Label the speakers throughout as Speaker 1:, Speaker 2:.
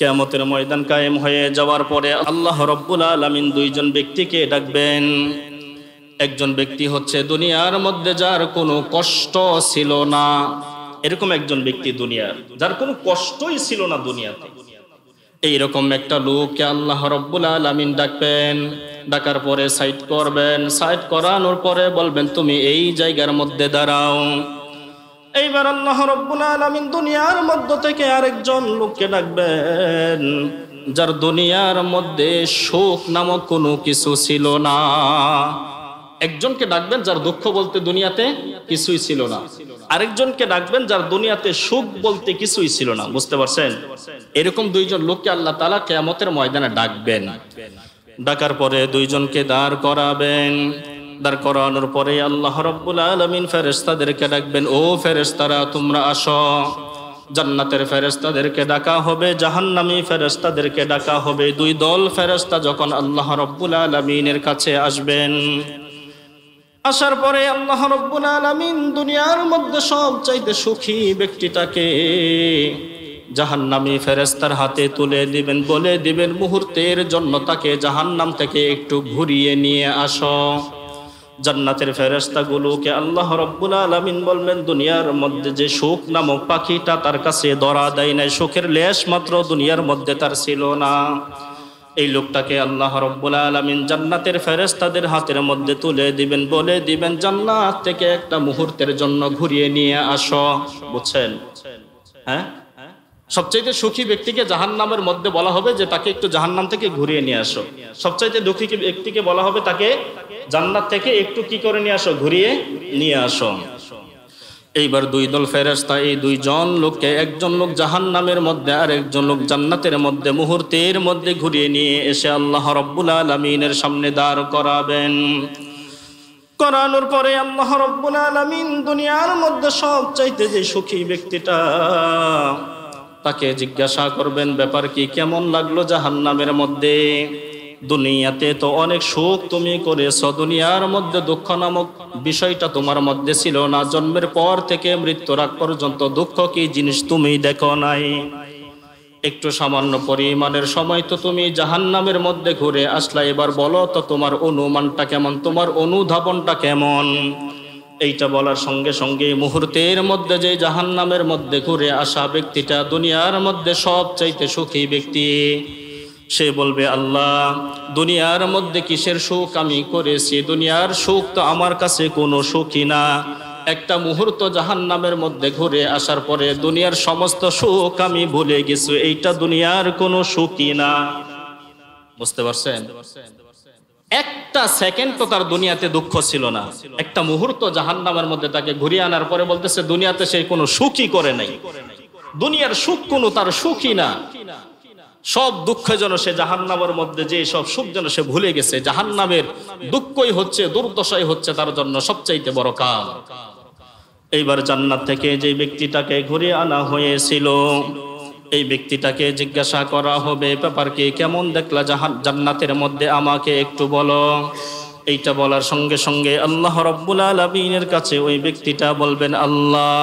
Speaker 1: কিয়ামতের ময়দান কায়েম হয়ে যাওয়ার পরে আল্লাহ রাব্বুল আলামিন দুইজন ব্যক্তিকে ডাকবেন। একজন ব্যক্তি হচ্ছে দুনিয়ার মধ্যে যার কোনো কষ্ট ছিল না, এরকম একজন ব্যক্তি দুনিয়ার যার কোনো কষ্টই ছিল না দুনিয়াতে, এইরকম একটা লোককে আল্লাহ রাব্বুল আলামিন ডাকবেন। ডাকার পরে সাইড করবেন, সাইড করানোর পরে বলবেন তুমি এই জায়গার মধ্যে দাঁড়াও। এইবার আল্লাহ রাব্বুল আলামিন দুনিয়ার মধ্য থেকে আরেকজন লোককে ডাকবেন যার দুনিয়ার মধ্যে সুখ নামক কোনো কিছু ছিল না। একজনকে ডাকবেন যার দুঃখ বলতে দুনিয়াতে কিছুই ছিল না, আরেকজনকে ডাকবেন যার দুনিয়াতে সুখ বলতে কিছুই ছিল না। বুঝতে পারছেন? এরকম দুইজন লোককে আল্লাহ তাআলা কিয়ামতের ময়দানে ডাকবেন। ডাকার পরে দুইজনকে দাঁড় করাবেন। দাঁড় করানোর পরে আল্লাহ রাব্বুল আলামিন ফেরেশতাদেরকে ডাকবেন, ও ফেরেশতারা তোমরা আসো। জান্নাতের ফেরেশতাদেরকে ডাকা হবে, জাহান্নামী ফেরেশতাদেরকে ডাকা হবে। দুই দল ফেরেশতা যখন আল্লাহ রাব্বুল আলামিনের কাছে আসবেন, আসার পরে আল্লাহ রাব্বুল আলামিন দুনিয়ার মধ্যে সবচাইতে সুখী ব্যক্তিটাকে জাহান্নামী ফেরেশতার হাতে তুলে দিবেন, বলে দিবেন মুহূর্তের জন্য তাকে জাহান্নাম থেকে একটু ঘুরিয়ে নিয়ে আসো। জান্নাতের ফেরেশতাগুলোকে আল্লাহ রাব্বুল আলামিন বলবেন দুনিয়ার মধ্যে যে সুখ নামক পাখিটা তার কাছে ধরা দেয় নাই, সুখের লেশ মাত্র দুনিয়ার মধ্যে তার ছিল না। এই লোকটাকে আল্লাহ রাব্বুল আলামিন জান্নাতের ফেরেশতাদের হাতের মধ্যে তুলে দিবেন, বলে দিবেন জান্নাত থেকে একটা মুহূর্তের জন্য ঘুরিয়ে নিয়ে আসো। বুঝছেন? হ্যাঁ, সবচাইতে সুখী ব্যক্তিকে জাহান্নামের মধ্যে বলা হবে যে তাকে একটু জাহান্নাম থেকে ঘুরিয়ে নিয়ে আসো। সবচাইতে দুঃখী ব্যক্তিকে বলা হবে তাকে জান্নাত থেকে একটু কি করে নিয়ে আসো, ঘুরিয়ে নিয়ে আসো। এইবার দুই দল ফেরেশতা এই দুইজন লোককে, একজন লোক জাহান্নামের মধ্যে আর একজন লোক জান্নাতের মধ্যে মুহূর্তের মধ্যে ঘুরিয়ে নিয়ে এসে আল্লাহ রাব্বুল আলামিনের সামনে দাঁড় করাবেন। করানোর পরে আল্লাহ রাব্বুল আলামিন দুনিয়ার মধ্যে সবচাইতে যে সুখী ব্যক্তিটা তাকে জিজ্ঞাসা করবেন ব্যাপার কি, কেমন লাগলো জাহান্নামের মধ্যে? দুনিয়াতে তো অনেক সুখ তুমি করেছো, দুনিয়ার মধ্যে দুঃখ নামক বিষয়টা তোমার মধ্যে ছিল না। জন্মের পর থেকে মৃত্যুর আগ পর্যন্ত দুঃখ কি জিনিস তুমি দেখো নাই। একটু সামান্য পরিমাণের সময় তো তুমি জাহান্নামের মধ্যে ঘুরে আসলা। এবার বলো তো তোমার অনুমানটা কেমন, তোমার অনুধাবনটা কেমন? এইটা বলার সঙ্গে সঙ্গে মুহূর্তের মধ্যে যে জাহান্নামের মধ্যে ঘুরে আসা ব্যক্তিটা দুনিয়ার মধ্যে সবচাইতে সুখী ব্যক্তি, সে বলবে আল্লাহ দুনিয়ার মধ্যে কিসের সুখ আমি করেছি, দুনিয়ার সুখ তো আমার কাছে কোনো সুখই না। একটা মুহূর্ত জাহান্নামের মধ্যে ঘুরে আসার পরে দুনিয়ার সমস্ত সুখ আমি ভুলে গেছি, এইটা দুনিয়ার কোনো সুখই না। বুঝতে পারছেন? একটা সেকেন্ড তো তার দুনিয়াতে দুঃখ ছিল না, একটা মুহূর্ত জাহান্নামের মধ্যে তাকে ঘুরিয়ে আনার পরে বলতেছে দুনিয়াতে সে কোনো সুখই করে নাই, দুনিয়ার সুখ কোনো তার সুখই না। সব দুঃখ যেন সে জাহান্নামের মধ্যে যে সব সুখ যেন সে ভুলে গেছে। জাহান্নামের দুঃখই হচ্ছে, দুর্দশাই হচ্ছে তার জন্য সবচাইতে বড় কাল। এইবার জান্নাত থেকে যে ব্যক্তিটাকে ঘুরিয়ে আনা হয়েছিল এই ব্যক্তিটাকে জিজ্ঞাসা করা হবে ব্যাপার কি, কেমন দেখলা জান্নাতের মধ্যে, আমাকে একটু বলো। এইটা বলার সঙ্গে সঙ্গে আল্লাহ রাব্বুল আলামিনের কাছে ওই ব্যক্তিটা বলবেন আল্লাহ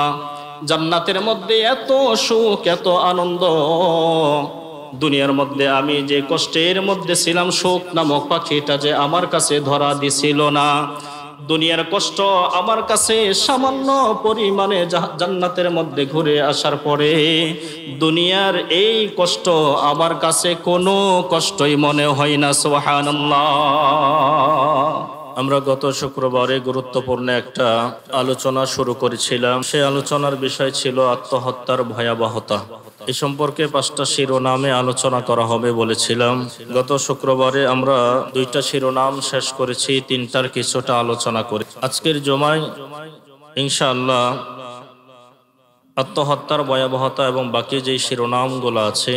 Speaker 1: জান্নাতের মধ্যে এত সুখ, এত আনন্দ, দুনিয়ার মধ্যে আমি যে কষ্টের মধ্যে ছিলাম, সুখ নামক পাখিটা যে আমার কাছে ধরা দিছিল না। দুনিয়ার কষ্ট আমার কাছে সামান্য পরিমাণে জান্নাতের মধ্যে ঘুরে আসার পরে দুনিয়ার এই কষ্ট আমার কাছে কোনো কষ্টই মনে হয় না। সুবহানাল্লাহ। আমরা গত শুক্রবারে গুরুত্বপূর্ণ একটা আলোচনা শুরু করেছিলাম। সেই আলোচনার বিষয় ছিল আত্মহত্যার ভয়াবহতা। এই সম্পর্কে 5টা শিরোনামে আলোচনা করা হবে বলেছিলাম। গত শুক্রবারে আমরা 2টা শিরোনাম শেষ করেছি, 3টার কিছুটা আলোচনা করি। আজকের জুমায় ইনশাআল্লাহ আত্মহত্যার ভয়াবহতা এবং বাকি যে শিরোনামগুলো আছে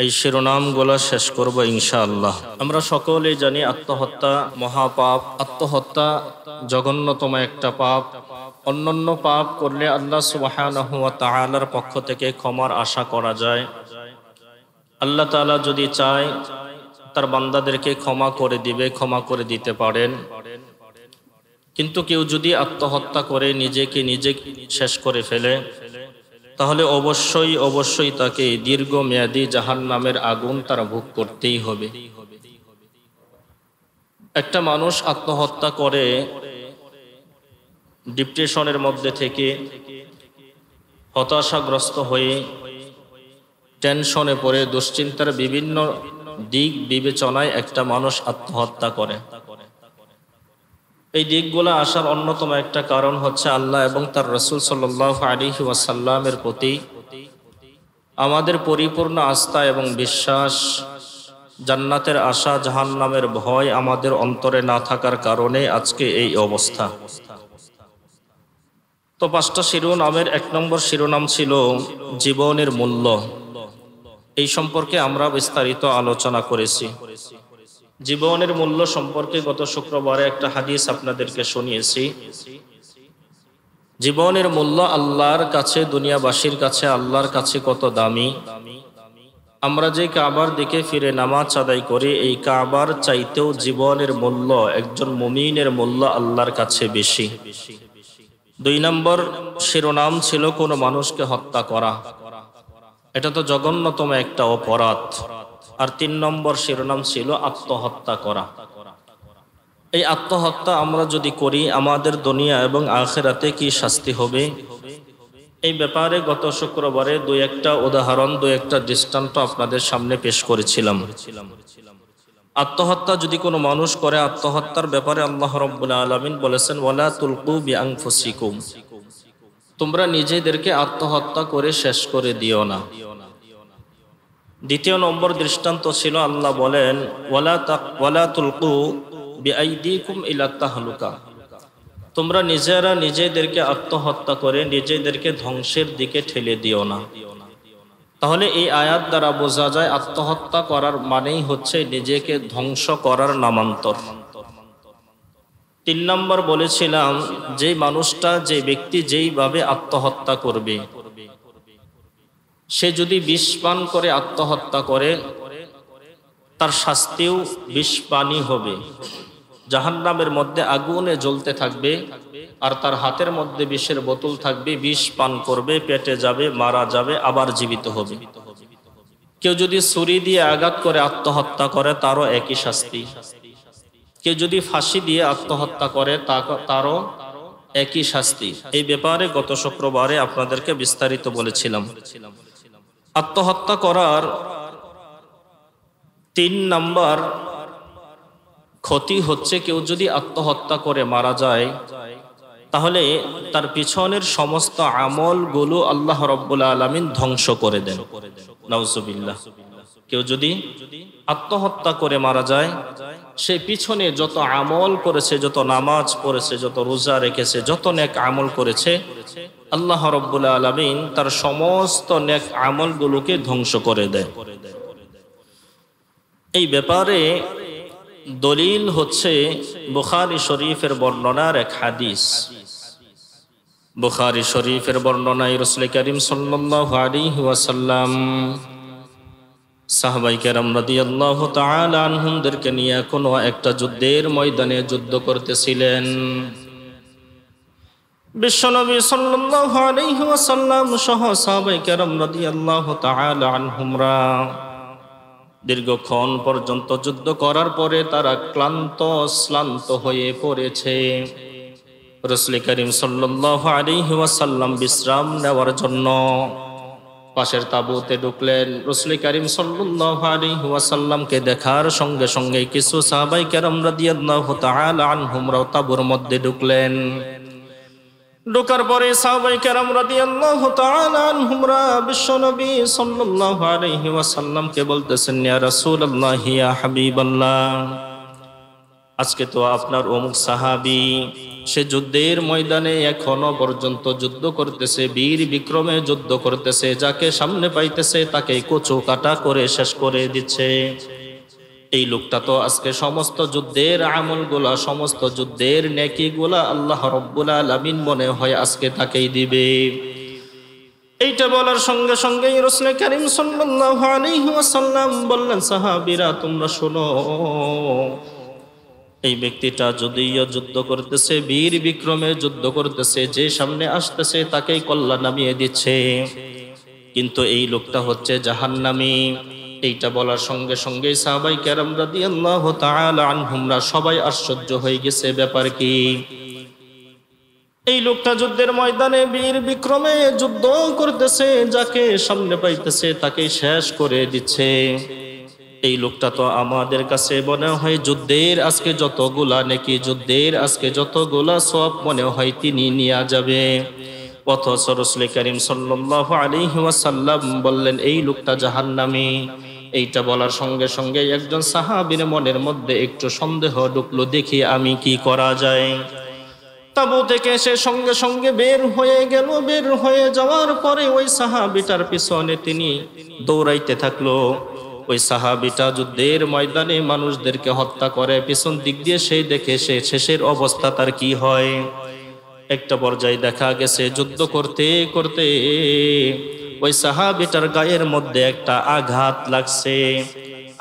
Speaker 1: এই শিরোনামগুলো শেষ করব ইনশাআল্লাহ। আমরা সকলেই জানি আত্মহত্যা মহাপাপ, আত্মহত্যা জঘন্যতম একটা পাপ। অন্যান্য পাপ করলে আল্লাহ সুবহানাহু ওয়া তাআলার পক্ষ থেকে ক্ষমার আশা করা যায়। আল্লাহ তাআলা যদি চায় তার বান্দাদেরকে ক্ষমা করে দিবে, ক্ষমা করে দিতে পারেন। কিন্তু কেউ যদি আত্মহত্যা করে নিজেকে নিজে শেষ করে ফেলে, তাহলে অবশ্যই অবশ্যই তাকে দীর্ঘমেয়াদী জাহান্নামের আগুন তারা ভোগ করতেই হবে। একটা মানুষ আত্মহত্যা করে ডিপ্রেশনের মধ্যে থেকে, হতাশাগ্রস্ত হয়ে, টেনশনে পড়ে, দুশ্চিন্তার বিভিন্ন দিক বিবেচনায় একটা মানুষ আত্মহত্যা করে। এই দিকগুলো আসার অন্যতম একটা কারণ হচ্ছে আল্লাহ এবং তার রাসূল সাল্লাল্লাহু আলাইহি ওয়াসাল্লামের প্রতি আমাদের পরিপূর্ণ আস্থা এবং বিশ্বাস, জান্নাতের আশা, জাহান্নামের ভয় আমাদের অন্তরে না থাকার কারণে আজকে এই অবস্থা। তো 5টা শিরোনামের 1 নম্বর শিরোনাম ছিল জীবনের মূল্য। এই সম্পর্কে আমরা বিস্তারিত আলোচনা করেছি। জীবনের মূল্য সম্পর্কে গত শুক্রবারে একটা হাদিস আপনাদেরকে শুনিয়েছি। জীবনের মূল্য আল্লাহর কাছে, দুনিয়াবাসীর কাছে আল্লাহর কাছে কত দামি। আমরা যে কাবার দিকে ফিরে নামাজ আদায় করি, এই কাবার চাইতেও জীবনের মূল্য, একজন মুমিনের মূল্য আল্লাহর কাছে বেশি। 2 নম্বর শিরোনাম ছিল কোনো মানুষকে হত্যা করা, এটা তো জঘন্যতম একটা অপরাধ। আর 3 নম্বর শিরোনাম ছিল আত্মহত্যা করা। এই আত্মহত্যা আমরা যদি করি আমাদের দুনিয়া এবং আখিরাতে কি শাস্তি হবে, এই ব্যাপারে গত শুক্রবারে 2-1টা উদাহরণ, 2-1টা দৃষ্টান্ত আপনাদের সামনে পেশ করেছিলাম। আত্মহত্যা যদি কোনো মানুষ করে, আত্মহত্যার ব্যাপারে আল্লাহ রাব্বুল আলামিন বলেছেন, ওয়ালা তুলকু বিআনফুসিকুম, তোমরা নিজেদেরকে আত্মহত্যা করে শেষ করে দিও না। 2 নম্বর দৃষ্টান্ত ছিল আল্লাহ বলেন, ওয়ালা তুলকু বিআইদিকুম ইলা তাহলুকা, তোমরা নিজেরা নিজেদেরকে আত্মহত্যা করে নিজেদেরকে ধ্বংসের দিকে ঠেলে দিও না। তাহলে এই আয়াত দ্বারা বোঝা যায় আত্মহত্যা করার মানেই হচ্ছে নিজেকে ধ্বংস করার নামান্তর। 3 নম্বর বলেছিলাম, যে মানুষটা, যে ব্যক্তি যেইভাবে আত্মহত্যা করবে, সে যদি বিষ পান করে আত্মহত্যা করে, তার শাস্তিও বিষ পানই হবে। জাহান্নামের মধ্যে আগুনে জ্বলতে থাকবে, আর তার হাতের মধ্যে বিষের বোতল থাকবে, বিষ পান করবে, পেটে যাবে, মারা যাবে, আবার জীবিত হবে। কেউ যদি ছুরি দিয়ে আঘাত করে আত্মহত্যা করে, তারও একই শাস্তি। কেউ যদি ফাঁসি দিয়ে আত্মহত্যা করে, তারও একই শাস্তি। এই ব্যাপারে গত শুক্রবারে আপনাদেরকে বিস্তারিত বলেছিলাম। আত্মহত্যা করার 3 নম্বর ক্ষতি হচ্ছে, কেউ যদি আত্মহত্যা করে মারা যায়, তাহলে তার পিছনের সমস্ত আমলগুলো আল্লাহ রাব্বুল আলামিন ধ্বংস করে দেন। নাউজুবিল্লাহ। কেউ যদি আত্মহত্যা করে মারা যায়, সে পিছনে যত আমল করেছে, যত নামাজ পড়েছে, যত রোজা রেখেছে, যত নেক আমল করেছে, আল্লাহ রাব্বুল আলামিন তার সমস্ত নেক আমলগুলোকে ধ্বংস করে দেয়। এই ব্যাপারে দলিল হচ্ছে বুখারী শরীফের বর্ণনার এক হাদিস। বুখারী শরীফের বর্ণনায় রাসূল করিম সাল্লাল্লাহু আলাইহি ওয়াসাল্লাম সাহাবায়ে কেরাম রাদিয়াল্লাহু তাআলা আনহুমদেরকে নিয়ে কোনো একটা যুদ্ধের ময়দানে যুদ্ধ করতেছিলেন। বিশ্বনবী সাল্লাল্লাহু আলাইহি ওয়াসাল্লাম সহ সাহাবায়ে কেরাম রাদিয়াল্লাহু তাআলা আনহুমরা দীর্ঘক্ষণ পর্যন্ত যুদ্ধ করার পরে তারা শ্রান্ত হয়ে পড়েছে। রাসূল করিম সাল্লাল্লাহু আলাইহি ওয়াসাল্লাম বিশ্রাম নেওয়ার জন্য পাশের তাঁবুতে ঢুকলেন। রাসূল করিম সাল্লাল্লাহু আলাইহি ওয়াসাল্লামকে দেখার সঙ্গে সঙ্গে কিছু সাহাবায়ে কেরাম রাদিয়াল্লাহু তাআলা আনহুমরাও তাঁবুর মধ্যে ঢুকলেন। ঢোকার পরে সাহাবায়ে কেরাম রাদিয়াল্লাহু তাআলা আনহুমরা বিশ্বনবী সাল্লাল্লাহু আলাইহি ওয়াসাল্লামকে বলতেছেন, ইয়া রাসূলুল্লাহ, ইয়া হাবিবাল্লাহ, আজকে তো আপনার অমুক সাহাবী সে যুদ্ধের ময়দানে এখনো পর্যন্ত যুদ্ধ করতেছে, বীর বিক্রমে যুদ্ধ করতেছে, যাকে সামনে পাইতেছে তাকে কচু কাটা করে শেষ করে দিচ্ছে। এই লোকটা তো আজকে সমস্ত যুদ্ধের আমলগুলা, সমস্ত যুদ্ধের নেকিগুলা আল্লাহ রাব্বুল আলামিন মনে হয় আজকে তাকেই দিবে। এইটা বলার সঙ্গে সঙ্গেই রাসূল করিম সাল্লাল্লাহু আলাইহি ওয়াসাল্লাম বললেন, সাহাবীরা তোমরা শোনো, এই ব্যক্তিটা যদিও যুদ্ধ করতেছে, বীর বিক্রমে যুদ্ধ করতেছে, যে সামনে আসতেছে তাকেই কল্লা নামিয়ে দিচ্ছে, কিন্তু এই লোকটা হচ্ছে জাহান্নামী। এইটা বলার সঙ্গে সঙ্গে সাহাবাই কেরাম রাদিয়াল্লাহু তাআলা আনহুমরা সবাই আশ্চর্য হয়ে গেছে, ব্যাপার কি? এই লোকটা যুদ্ধের ময়দানে বীর বিক্রমে যুদ্ধ করতেছে, যাকে সামনে পাইতেছে তাকেই শেষ করে দিচ্ছে। এই লোকটা তো আমাদের কাছে মনে হয় যুদ্ধের আজকে যতগুলা নেকি, যুদ্ধের আজকে যতগুলা সওয়াব মনে হয় তিনি নিয়ে যাবে। অথচ রাসূল করিম সাল্লাল্লাহু আলাইহি ওয়াসাল্লাম বললেন এই লোকটা জাহান্নামী। এইটা বলার সঙ্গে সঙ্গে একজন সাহাবীর মনের মধ্যে একটু সন্দেহ ঢুকলো, দেখি আমি কি করা যায়। তাবু থেকে সে সঙ্গে সঙ্গে বের হয়ে গেল। বের হয়ে যাওয়ার পরে ওই সাহাবীটার পিছনে তিনি দৌড়াইতে থাকলো। ওই সাহাবীটা যুদ্ধের ময়দানে মানুষদেরকে হত্যা করে, পিছন দিক দিয়ে সেই দেখে সে শেষের অবস্থা তার কি হয়। একটা পর্যায়ে দেখা গেছে যুদ্ধ করতে করতে ওই সাহাবীটার গায়ের মধ্যে একটা আঘাত লাগছে।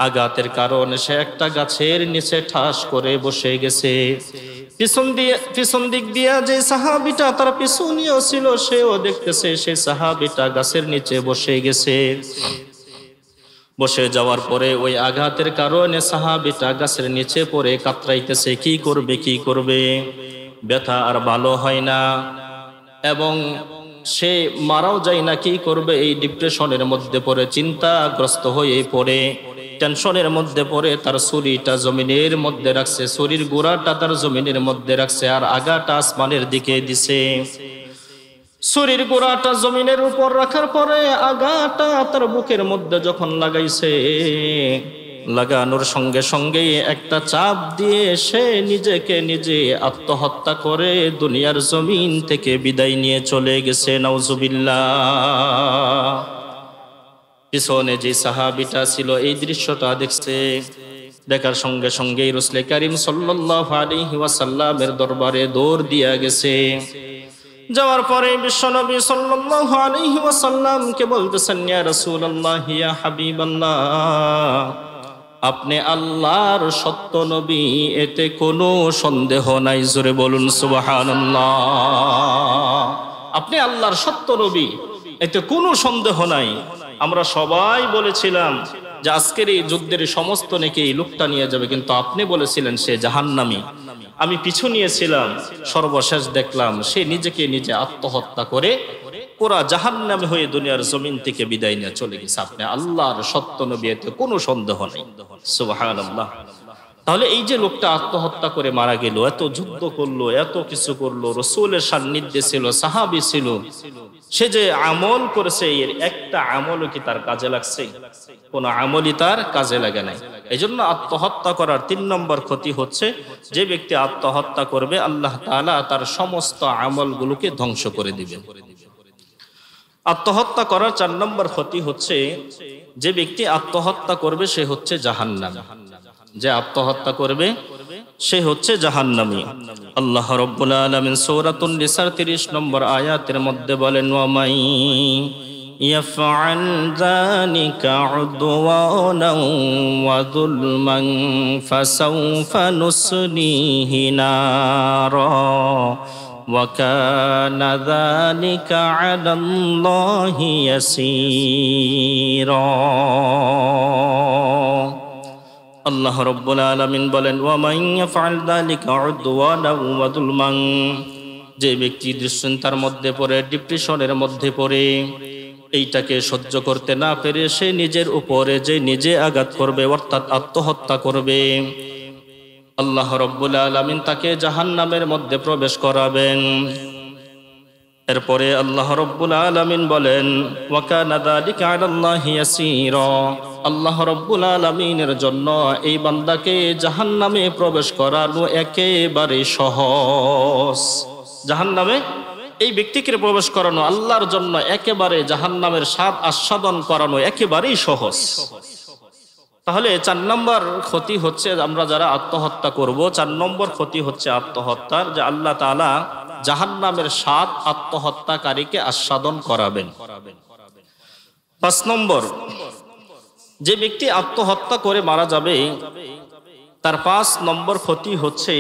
Speaker 1: আঘাতের কারণে সে একটা গাছের নিচে ঠাস করে বসে গেছে। পিছন দিক দিয়া যে সাহাবীটা তার পিছনেও ছিল, সেও দেখতেছে সেই সাহাবীটা গাছের নিচে বসে গেছে। বসে যাওয়ার পরে ওই আঘাতের কারণে সাহাবীটা গাছের নিচে পড়ে কাতরাইতেছে, কি করবে কি করবে, ব্যথা আর ভালো হয় না এবং সে মারাও যায় না, কি করবে। এই ডিপ্রেশনের মধ্যে পড়ে চিন্তাগ্রস্ত হয়ে পড়ে টেনশনের মধ্যে পড়ে তার ছুরিটা জমিনের মধ্যে রাখছে, ছুরির গোড়াটা তার জমিনের মধ্যে রাখছে আর আগাটা আসমানের দিকে দিছে। ছুরির গোড়াটা জমিনের উপর রাখার পরে আগাটা তার বুকের মধ্যে যখন লাগাইছে, লাগানোর সঙ্গে সঙ্গে একটা চাপ দিয়ে সে নিজেকে নিজে আত্মহত্যা করে দুনিয়ার জমিন থেকে বিদায় নিয়ে চলে গেছে। নাউজুবিল্লাহ। পিছনে যে সাহাবীটা ছিল এই দৃশ্যটা দেখছে, দেখার সঙ্গে সঙ্গেই রাসূল করিম সাল্লাল্লাহু আলাইহি ওয়াসাল্লামের দরবারে দৌড় দিয়া গেছে। যাওয়ার পরে বিশ্বনবী সাল্লাল্লাহু আলাইহি ওয়াসাল্লামকে বলতেছেন, ইয়া রাসূলুল্লাহ, ইয়া হাবিবাল্লাহ, আপনি আল্লাহর সত্য নবী, এতে কোনো সন্দেহ নাই। জোরে বলুন সুবহানাল্লাহ। আপনি আল্লাহর সত্য নবী, এতে কোনো সন্দেহ নাই। আমরা সবাই বলেছিলাম যে আজকের এই যুদ্ধের সমস্ত নেকি এই লোকটা নিয়ে যাবে, কিন্তু আপনি বলেছিলেন সে জাহান্নামী। আমি পিছু নিয়েছিলাম, সর্বশেষ দেখলাম সে নিজেকে নিজে আত্মহত্যা করে পুরা জাহান্নামী হয়ে দুনিয়ার জমিন থেকে বিদায় নিয়ে চলে গেছে। আপনি আল্লাহর সত্য নবী, এতে কোনো সন্দেহ নেই। সুবহানাল্লাহ। তাহলে এই যে লোকটা আত্মহত্যা করে মারা গেল, এত যুদ্ধ করলো, এত কিছু করলো, রাসূলের সান্নিধ্যে ছিল, সাহাবী ছিল, সে যে আমল করেছে এর একটা আমলও কি তার কাজে লাগছে? কোন আমলই তার কাজে লাগে নাই। এই জন্য আত্মহত্যা করার 3 নম্বর ক্ষতি হচ্ছে, যে ব্যক্তি আত্মহত্যা করবে আল্লাহ তাআলা তার সমস্ত আমলগুলোকে ধ্বংস করে দিবেন। আত্মহত্যা করার 4 নম্বর ক্ষতি হচ্ছে, যে ব্যক্তি আত্মহত্যা করবে সে হচ্ছে জাহান্নামী। যে আত্মহত্যা করবে সে হচ্ছে জাহান্নামী। আল্লাহ রাব্বুল আলামিন সূরাতুন নিসার 30 নম্বর আয়াতের মধ্যে বলেন, ওয়া মাই ইয়াফআল যালিকা উদওয়ানান ওয়া যুলমান ফাসাউফা নুসলিহি নারা ওয়া কানা যালিকা আলাল্লাহি ইয়াসীরা। আল্লাহ রাব্বুল আলামিন বলেন, ওয়া মান ইয়াফআল যালিকা উদওয়ানান ওয়া যুলমান, যে ব্যক্তি দুশ্চিন্তার মধ্যে পড়ে, ডিপ্রেশনের মধ্যে পড়ে, এইটাকে সহ্য করতে না পেরে সে নিজের উপরে যে নিজে আঘাত করবে, অর্থাৎ আত্মহত্যা করবে, আল্লাহ রাব্বুল আলামিন তাকে জাহান্নামের মধ্যে প্রবেশ করাবেন। এরপরে আল্লাহ রাব্বুল আলামিন বলেন, ওয়া কানা যালিকা আলাল্লাহি ইয়াসীরা, আল্লাহ রাব্বুল আলামিনের জন্য এই বান্দাকে জাহান্নামে প্রবেশ করানো একেবারে সহজ। জাহান্নামে এই ব্যক্তিকে প্রবেশ করানো আল্লাহর জন্য একেবারে জাহান্নামের স্বাদ আস্বাদন করানো একেবারেই সহজ। তাহলে 4 নম্বর ক্ষতি হচ্ছে, আমরা যারা আত্মহত্যা করব, 4 নম্বর ক্ষতি হচ্ছে আত্মহত্যার, যে আল্লাহ তাআলা জাহান্নামের স্বাদ আত্মহত্যাকারীকে আস্বাদন করাবেন। 5 নম্বর, যে ব্যক্তি আত্মহত্যা করে মারা যাবে তার 5 নম্বর ক্ষতি হচ্ছে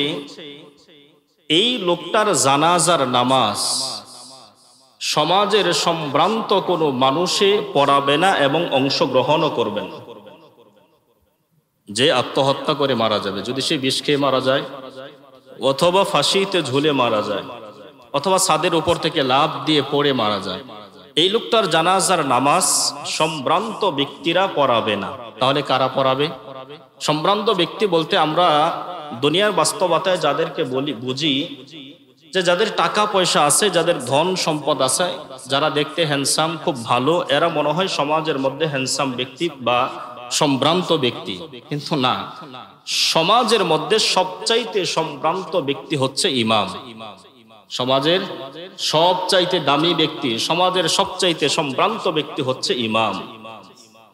Speaker 1: এই লোকটার জানাজার নামাজ সমাজের সম্ভ্রান্ত কোনো মানুষে পড়াবে না এবং অংশগ্রহণও করবে না। যে আত্মহত্যা করে মারা যাবে, যদি সে বিষ খেয়ে মারা যায়, অথবা ফাঁসিতে ঝুলে মারা যায়, অথবা ছাদের উপর থেকে লাফ দিয়ে পড়ে মারা যায়, এই লোকটার জানাজার নামাজ সম্ভ্রান্ত ব্যক্তিরা পড়াবে না। তাহলে কারা পড়াবে? সম্ভ্রান্ত ব্যক্তি বলতে আমরা দুনিয়ার বাস্তবতায় যাদেরকে বুঝি যে যাদের টাকা পয়সা আছে, যাদের ধন সম্পদ আছে, যারা দেখতে হ্যান্ডসাম, খুব ভালো, এরা মনে হয় সমাজের মধ্যে হ্যান্ডসাম ব্যক্তি বা সম্ভ্রান্ত ব্যক্তি। কিন্তু না, সমাজের মধ্যে সবচাইতে সম্ভ্রান্ত ব্যক্তি হচ্ছে ইমাম। সমাজের সবচাইতে দামি ব্যক্তি, সমাজের সবচাইতে সম্ভ্রান্ত ব্যক্তি হচ্ছে ইমাম।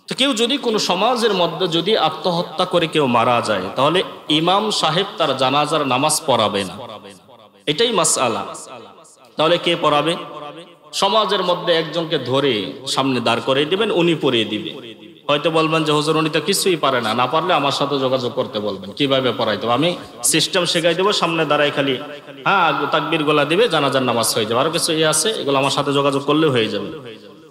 Speaker 1: তো কেউ যদি কোনো সমাজের মধ্যে যদি আত্মহত্যা করে কেউ মারা যায়, তাহলে ইমাম সাহেব তার জানাজার নামাজ পড়াবে না। এটাই মাসআলা। তাহলে কে পড়াবে? সমাজের মধ্যে একজনকে ধরে সামনে দাঁড় করে দিবেন, উনি পড়িয়ে দিবে। হয়তো বলবেন যে হুজুর উনি তো কিছুই পারে না, না পারলে আমার সাথে যোগাযোগ করতে বলবেন, কিভাবে পড়াইতে হবে, আমি সিস্টেম শেখাই দেবো, সামনে দাঁড়াই খালি তাকবীর গোলা দিবে, জানাজার নামাজ হয়ে যাবে, আরো কিছু আছে, এগুলো আমার সাথে যোগাযোগ করলে হয়ে যাবে।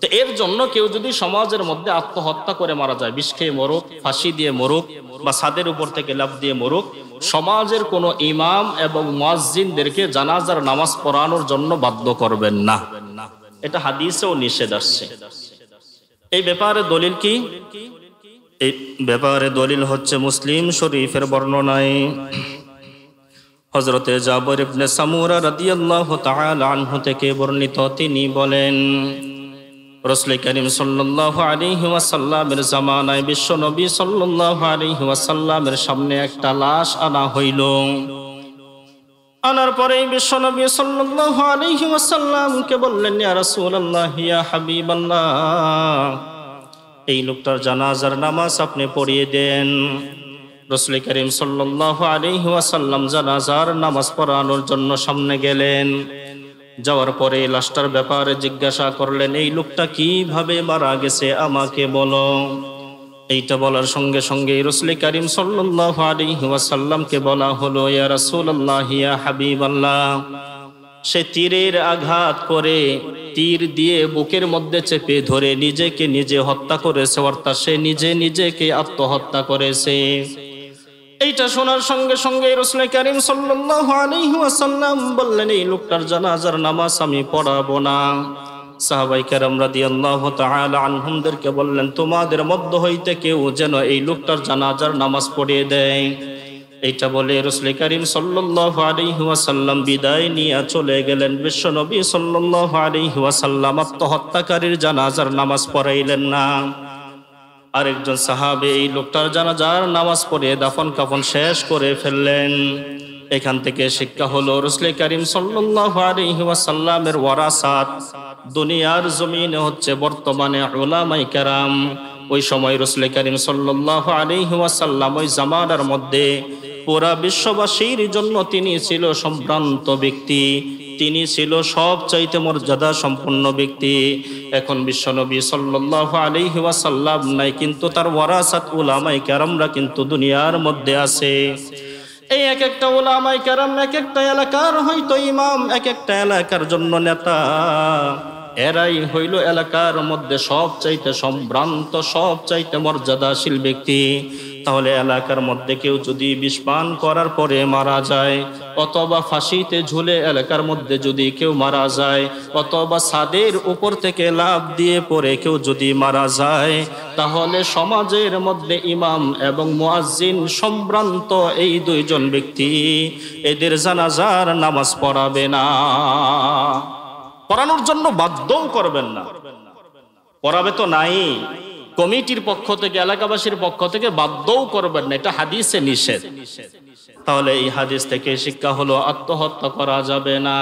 Speaker 1: তো এর জন্য কেউ যদি সমাজের মধ্যে আত্মহত্যা করে মারা যায়, বিষ খেয়ে মরুক, ফাঁসি দিয়ে মরুক, বা ছাদের উপর থেকে লাফ দিয়ে মরুক, সমাজের কোনো ইমাম এবং মুয়াজ্জিনদেরকে জানাজার নামাজ পড়ানোর জন্য বাধ্য করবেন না। এটা হাদিসেও নিষেধ আসছে। এই ব্যাপারে দলিল কি? এই ব্যাপারে দলিল হচ্ছে মুসলিম শরীফের বর্ণনায় হযরতে জাবের ইবনে সামুরা রাদিয়াল্লাহু তাআলা আনহু থেকে বর্ণিত। তিনি বলেন, রাসূল করিম সাল্লাল্লাহু আলাইহি ওয়াসাল্লামের জামানায় বিশ্ব নবী সাল্লাল্লাহু আলাইহি ওয়াসাল্লামের সামনে একটা লাশ আনা হইল। আনার পরে বিশ্ব নবী সাল্লাল্লাহু আলাইহি ওয়াসাল্লামকে বললেন, ইয়া রাসূলুল্লাহ, ইয়া হাবিবাল্লাহ, এই লোকটার জানাজার নামাজ আপনি পড়িয়ে দেন। রাসূল করিম সাল্লাল্লাহু আলাইহি ওয়াসাল্লাম জানাজার নামাজ পড়ানোর জন্য সামনে গেলেন। যাওয়ার পরে লাশটার ব্যাপারে জিজ্ঞাসা করলেন, এই লোকটা কিভাবে মারা গেছে আমাকে বলো। এইটা বলার সঙ্গে সঙ্গে রাসূল করিম সাল্লাল্লাহু আলাইহি ওয়াসাল্লামকে বলা হলো, ইয়া রাসূলুল্লাহ, ইয়া হাবিবাল্লাহ, সে তীরের আঘাত করে তীর দিয়ে বুকের মধ্যে চেপে ধরে নিজেকে নিজে হত্যা করেছে, অর্থাৎ সে নিজেকে আত্মহত্যা করেছে। এইটা শোনার সঙ্গে সঙ্গে রাসূল করিম সাল্লাল্লাহু আলাইহি ওয়াসাল্লাম বললেন, এই লোকটার জানাজার নামাজ আমি পড়াবো না। সাহাবায়ে কেরাম রাদিয়াল্লাহু তাআলা আনহুমদেরকে বললেন, তোমাদের মধ্য হইতে কেউ যেন এই লোকটার জানাজার নামাজ পড়িয়ে দেয়। এইটা বলে রাসূল করিম সাল্লাল্লাহু আলাইহি ওয়াসাল্লাম বিদায় নিয়ে চলে গেলেন। বিশ্ব নবী সাল্লাল্লাহু আলাইহি ওয়াসাল্লাম আত্মহত্যাকারীর জানাজার নামাজ পড়াইলেন না। আরেকজন সাহাবী এই লোকটার জানাজার নামাজ পড়ে দাফন কাফন শেষ করে ফেললেন। এখান থেকে শিক্ষা হলো, রাসূল করিম সাল্লাল্লাহু আলাইহি ওয়াসাল্লামের ওয়ারাসাত দুনিয়ার জমিনে হচ্ছে বর্তমানে উলামায়ে কেরাম। ওই সময় রাসূল করিম সাল্লাল্লাহু আলাইহি ওয়াসাল্লাম ওই জামানার মধ্যে পুরা বিশ্ববাসীর জন্য তিনি ছিল সম্ভ্রান্ত ব্যক্তি, তিনি ছিল সবচাইতে মর্যাদা সম্পন্ন ব্যক্তি। এখন বিশ্বনবী সাল্লাল্লাহু আলাইহি ওয়াসাল্লাম নাই, কিন্তু তার ওয়ারাসাত উলামায়ে কেরামরা কিন্তু দুনিয়ার মধ্যে আছে। এই এক একটা উলামায়ে কেরাম এক একটা এলাকার হয়তো ইমাম, এক একটা এলাকার জন্য নেতা। এরাই হইল এলাকার মধ্যে সবচাইতে সম্ভ্রান্ত, সবচাইতে মর্যাদাশীল ব্যক্তি। তাহলে এলাকার মধ্যে কেউ যদি বিষ পান করার পরে মারা যায়, অথবা ফাঁসিতে ঝুলে এলাকার মধ্যে যদি কেউ মারা যায়, অথবা ছাদের উপর থেকে লাফ দিয়ে পড়ে কেউ যদি মারা যায়, তাহলে সমাজের মধ্যে ইমাম এবং মুয়াজ্জিন সম্ভ্রান্ত এই দুইজন ব্যক্তি এদের জানাজার নামাজ পড়াবে না, পড়ানোর জন্য বাধ্যও করবেন না। পড়াবে তো নাই, কমিটির পক্ষ থেকে, এলাকাবাসীর পক্ষ থেকে বাধ্যও করবেন না, এটা হাদিসে নিষেধ। তাহলে এই হাদিস থেকে শিক্ষা হলো, আত্মহত্যা করা যাবে না।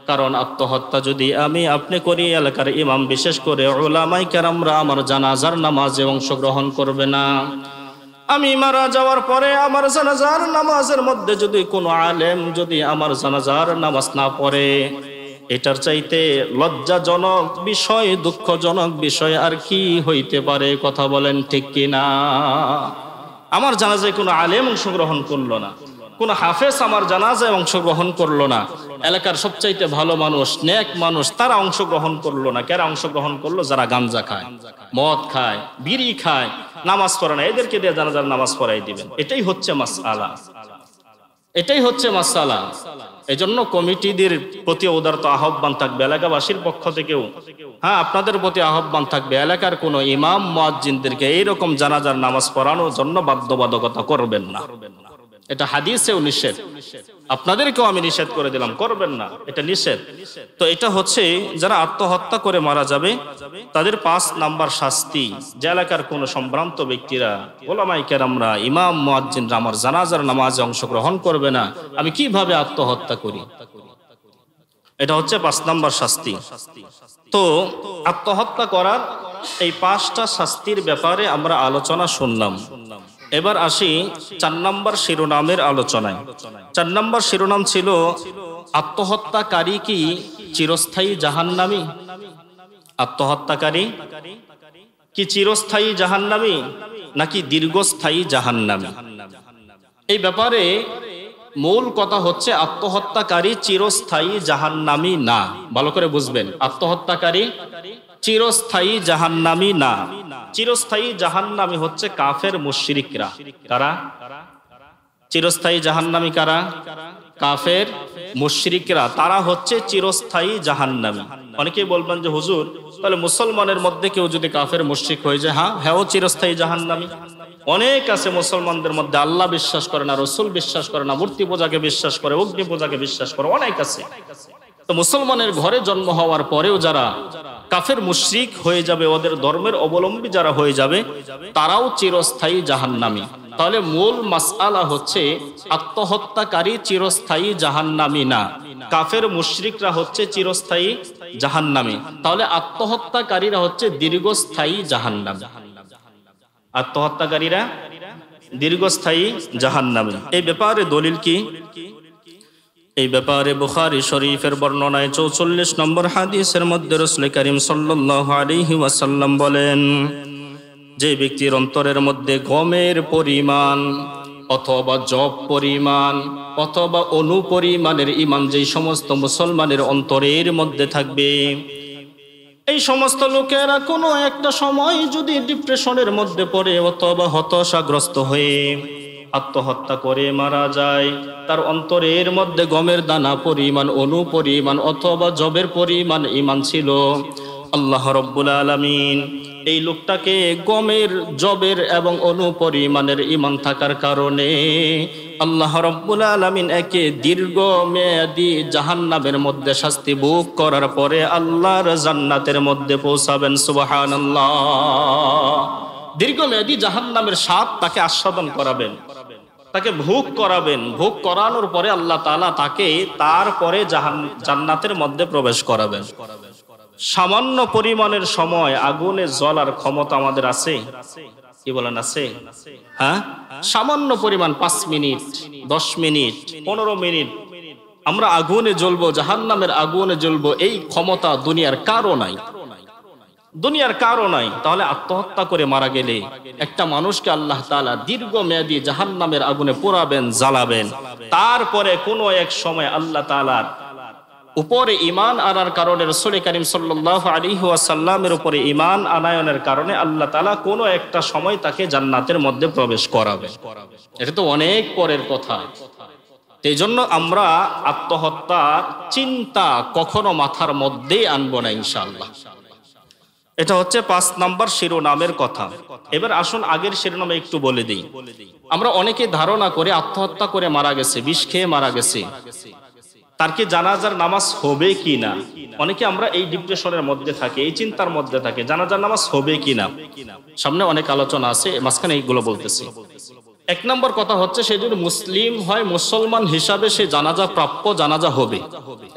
Speaker 1: কারণ আত্মহত্যা যদি আমি আপনি করি, এলাকার ইমাম বিশেষ করে উলামায়ে কেরামরা আমার জানাজার নামাজে অংশগ্রহণ করবে না। আমি মারা যাওয়ার পরে আমার জানাজার নামাজের মধ্যে যদি কোনো আলেম যদি আমার জানাজার নামাজ না পড়ে, এটার চাইতে লজ্জাজনক বিষয়, দুঃখজনক বিষয় আর কি হইতে পারে? কথা বলেন ঠিক কিনা? আমার জানাজায় কোনো আলেম অংশগ্রহণ করলো না, কোন হাফেজ আমার জানাজায় অংশগ্রহণ করলো না, এলাকার সবচাইতে ভালো মানুষ, নেক মানুষ, তারা অংশগ্রহণ করলো না। কারা অংশগ্রহণ করলো? যারা গাঞ্জা খায়, মদ খায়, বিড়ি খায়, নামাজ পড়ে না, এদেরকে দিয়ে জানাজার নামাজ পড়াই দিবেন। এটাই হচ্ছে মাসআলা, এটাই হচ্ছে মাসআলা। এই জন্য কমিটিদের প্রতি উদারত আহ্বান থাকবে, এলাকাবাসীর পক্ষ থেকেও হ্যাঁ আপনাদের প্রতি আহ্বান থাকবে, এলাকার কোনো ইমাম মুয়াজ্জিনদেরকে এইরকম জানাজার নামাজ পড়ানোর জন্য বাধ্যবাধকতা করবেন না। এটা হাদিসেও নিষেধ, আপনাদেরকেও আমি নিষেধ করে দিলাম, করবেন না, এটা নিষেধ। তো এটা হচ্ছে যারা আত্মহত্যা করে মারা যাবে তাদের 5 নাম্বার শাস্তি, যে এলাকার কোন সম্ভ্রান্ত ব্যক্তিরা, ওলামায়ে কেরামরা, ইমাম মুয়াজ্জিনরা আমার জানাজার নামাজে অংশগ্রহণ করবে না, আমি কিভাবে আত্মহত্যা করি, এটা হচ্ছে 5 নাম্বার শাস্তি। তো আত্মহত্যা করার এই 5টা শাস্তির ব্যাপারে আমরা আলোচনা শুনলাম। এবার আসি 4 নম্বর শিরোনামের আলোচনায়। 4 নম্বর শিরোনাম ছিল আত্মহত্যাকারী কি চিরস্থায়ী জাহান্নামী? আত্মহত্যাকারী কি চিরস্থায়ী জাহান্নামী নাকি দীর্ঘস্থায়ী জাহান্নামী? এই ব্যাপারে মূল কথা হচ্ছে আত্মহত্যাকারী চিরস্থায়ী জাহান্নামী না। ভালো করে বুঝবেন, আত্মহত্যাকারী চিরস্থায়ী জাহান্নামী না। চিরস্থায়ী জাহান্নামী হচ্ছে কাফের মুশরিকরা। কারা চিরস্থায়ী জাহান্নামী? কারা? কাফের মুশরিকরা, তারা হচ্ছে চিরস্থায়ী জাহান্নামী। অনেকেই বলবেন যে হুজুর, তাহলে মুসলমানের মধ্যে কেউ যদি কাফের মুশরিক হয়ে যায়, হ্যাঁ ও চিরস্থায়ী জাহান্নামী। অনেক আছে মুসলমানদের মধ্যে আল্লাহ বিশ্বাস করে না, রসুল বিশ্বাস করে না, মূর্তি পূজাকে বিশ্বাস করে, অগ্নি পূজাকে বিশ্বাস করে, অনেক আছে। তো মুসলমানের ঘরে জন্ম হওয়ার পরেও যারা কাফের মুশরিক হয়ে যাবে, ওদের ধর্মের অবলম্বী যারা হয়ে যাবে, তারাও চিরস্থায়ী জাহান্নামী। তাহলে মূল মাসআলা হচ্ছে আত্মহত্যাকারী চিরস্থায়ী জাহান্নামী না, কাফের মুশরিকরা হচ্ছে চিরস্থায়ী জাহান্নামী। তাহলে আত্মহত্যাকারীরা হচ্ছে দীর্ঘস্থায়ী জাহান্নামী। আত্মহত্যাকারীরা দীর্ঘস্থায়ী জাহান্নামী। এই ব্যাপারে দলিল কি? এই ব্যাপারে বুখারী শরীফের বর্ণনায় 44 নম্বর হাদিসের মধ্যে রাসূল করিম সাল্লাল্লাহু আলাইহি ওয়াসাল্লাম বলেন, যে ব্যক্তির অন্তরের মধ্যে গমের পরিমাণ অথবা জব পরিমাণ অথবা অনুপরিমাণের ঈমান যেই সমস্ত মুসলমানের অন্তরের মধ্যে থাকবে, এই সমস্ত লোকেরা কোনো একটা সময় যদি ডিপ্রেশনের মধ্যে পড়ে অথবা হতাশাগ্রস্ত হয়ে আত্মহত্যা করে মারা যায়, তার অন্তরের মধ্যে গমের দানা পরিমাণ, অনুপরিমাণ অথবা জবের পরিমাণ ঈমান ছিল, আল্লাহ রাব্বুল আলামিন এই লোকটাকে গমের, জবের এবং অনুপরিমাণের ঈমান থাকার কারণে আল্লাহ রাব্বুল আলামিন একে দীর্ঘমেয়াদী জাহান্নামের মধ্যে শাস্তি ভোগ করার পরে আল্লাহর জান্নাতের মধ্যে পৌঁছাবেন। সুবহানাল্লাহ। দীর্ঘমেয়াদী জাহান্নামের স্বাদ তাকে আস্বাদন করাবেন, তাকে ভোগ করাবেন। ভোগ করানোর পরে আল্লাহ তাআলা তাকে তারপরে জান্নাতের মধ্যে প্রবেশ করাবেন। সামান্য পরিমাণের সময় আগুনে জ্বলার ক্ষমতা আমাদের আছে? কি বলেন, আছে? হ্যাঁ, সামান্য পরিমাণ 5 মিনিট, 10 মিনিট, 15 মিনিট আমরা আগুনে জ্বলবো, জাহান্নামের আগুনে জ্বলবো, এই ক্ষমতা দুনিয়ার কারো নাই, দুনিয়ার কারো নাই। তাহলে আত্মহত্যা করে মারা গেলে একটা মানুষকে আল্লাহ তাআলা দীর্ঘমেয়াদী জাহান্নামের আগুনে পোড়াবেন, জ্বালাবেন। তারপরে কোনো এক সময় আল্লাহ তাআলার উপরে ঈমান আনার কারণে, রাসূল করিম সাল্লাল্লাহু আলাইহি ওয়াসাল্লামের উপরে ঈমান আনায়নের কারণে আল্লাহ তাআলা কোনো একটা সময় তাকে জান্নাতের মধ্যে প্রবেশ করাবে। এটা তো অনেক পরের কথা। এই জন্য আমরা আত্মহত্যার চিন্তা কখনো মাথার মধ্যে আনবো না ইনশাআল্লাহ। এটা হচ্ছে 5 নাম্বার শিরোনামের কথা। এবার আসুন আগের শিরোনামে একটু বলে দিই। আমরা অনেকে ধারণা করে আত্মহত্যা করে মারা গেছে, বিষ খেয়ে মারা গেছে, তার কি জানাজার নামাজ হবে কি না? অনেকে আমরা এই ডিপ্রেশনের মধ্যে থাকি, এই চিন্তার মধ্যে থাকি, জানাজার নামাজ হবে কি না। সামনে অনেক আলোচনা আছে, মাঝখানে এইগুলো বলতেছি। 1 নম্বর কথা হচ্ছে, সে যদি মুসলিম হয়, মুসলমান হিসাবে সে জানাজা প্রাপ্য, জানাজা হবে,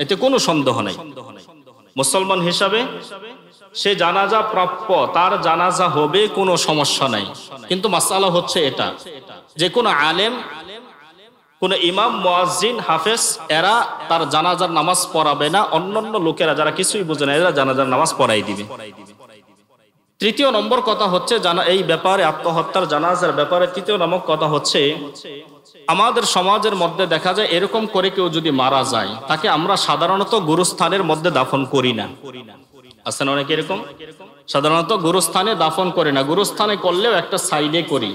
Speaker 1: এতে কোনো সন্দেহ নাই। মুসলমান হিসাবে সে জানাজা প্রাপ্য, তার জানাজা হবে, কোনো সমস্যা নাই। কিন্তু মাসআলা হচ্ছে এটা, যে কোনো আলেম, কোন ইমাম, মুয়াজ্জিন, হাফেজ, এরা তার জানাজার নামাজ পড়াবে না। অন্যান্য লোকেরা যারা কিছুই বোঝে না, এরা জানাজার নামাজ পড়াই দিবে। তৃতীয় নম্বর কথা হচ্ছে এই ব্যাপারে, আত্মহত্যার জানাজার ব্যাপারে তৃতীয় নামক কথা হচ্ছে, আমাদের সমাজের মধ্যে দেখা যায় এরকম করে কেউ যদি মারা যায় তাকে আমরা সাধারণত গুরুস্থানের মধ্যে দাফন করি না। আছেন অনেকে এরকম, সাধারণত গুরুস্থানে দাফন করে না, গুরুস্থানে করলেও একটা সাইডে করি।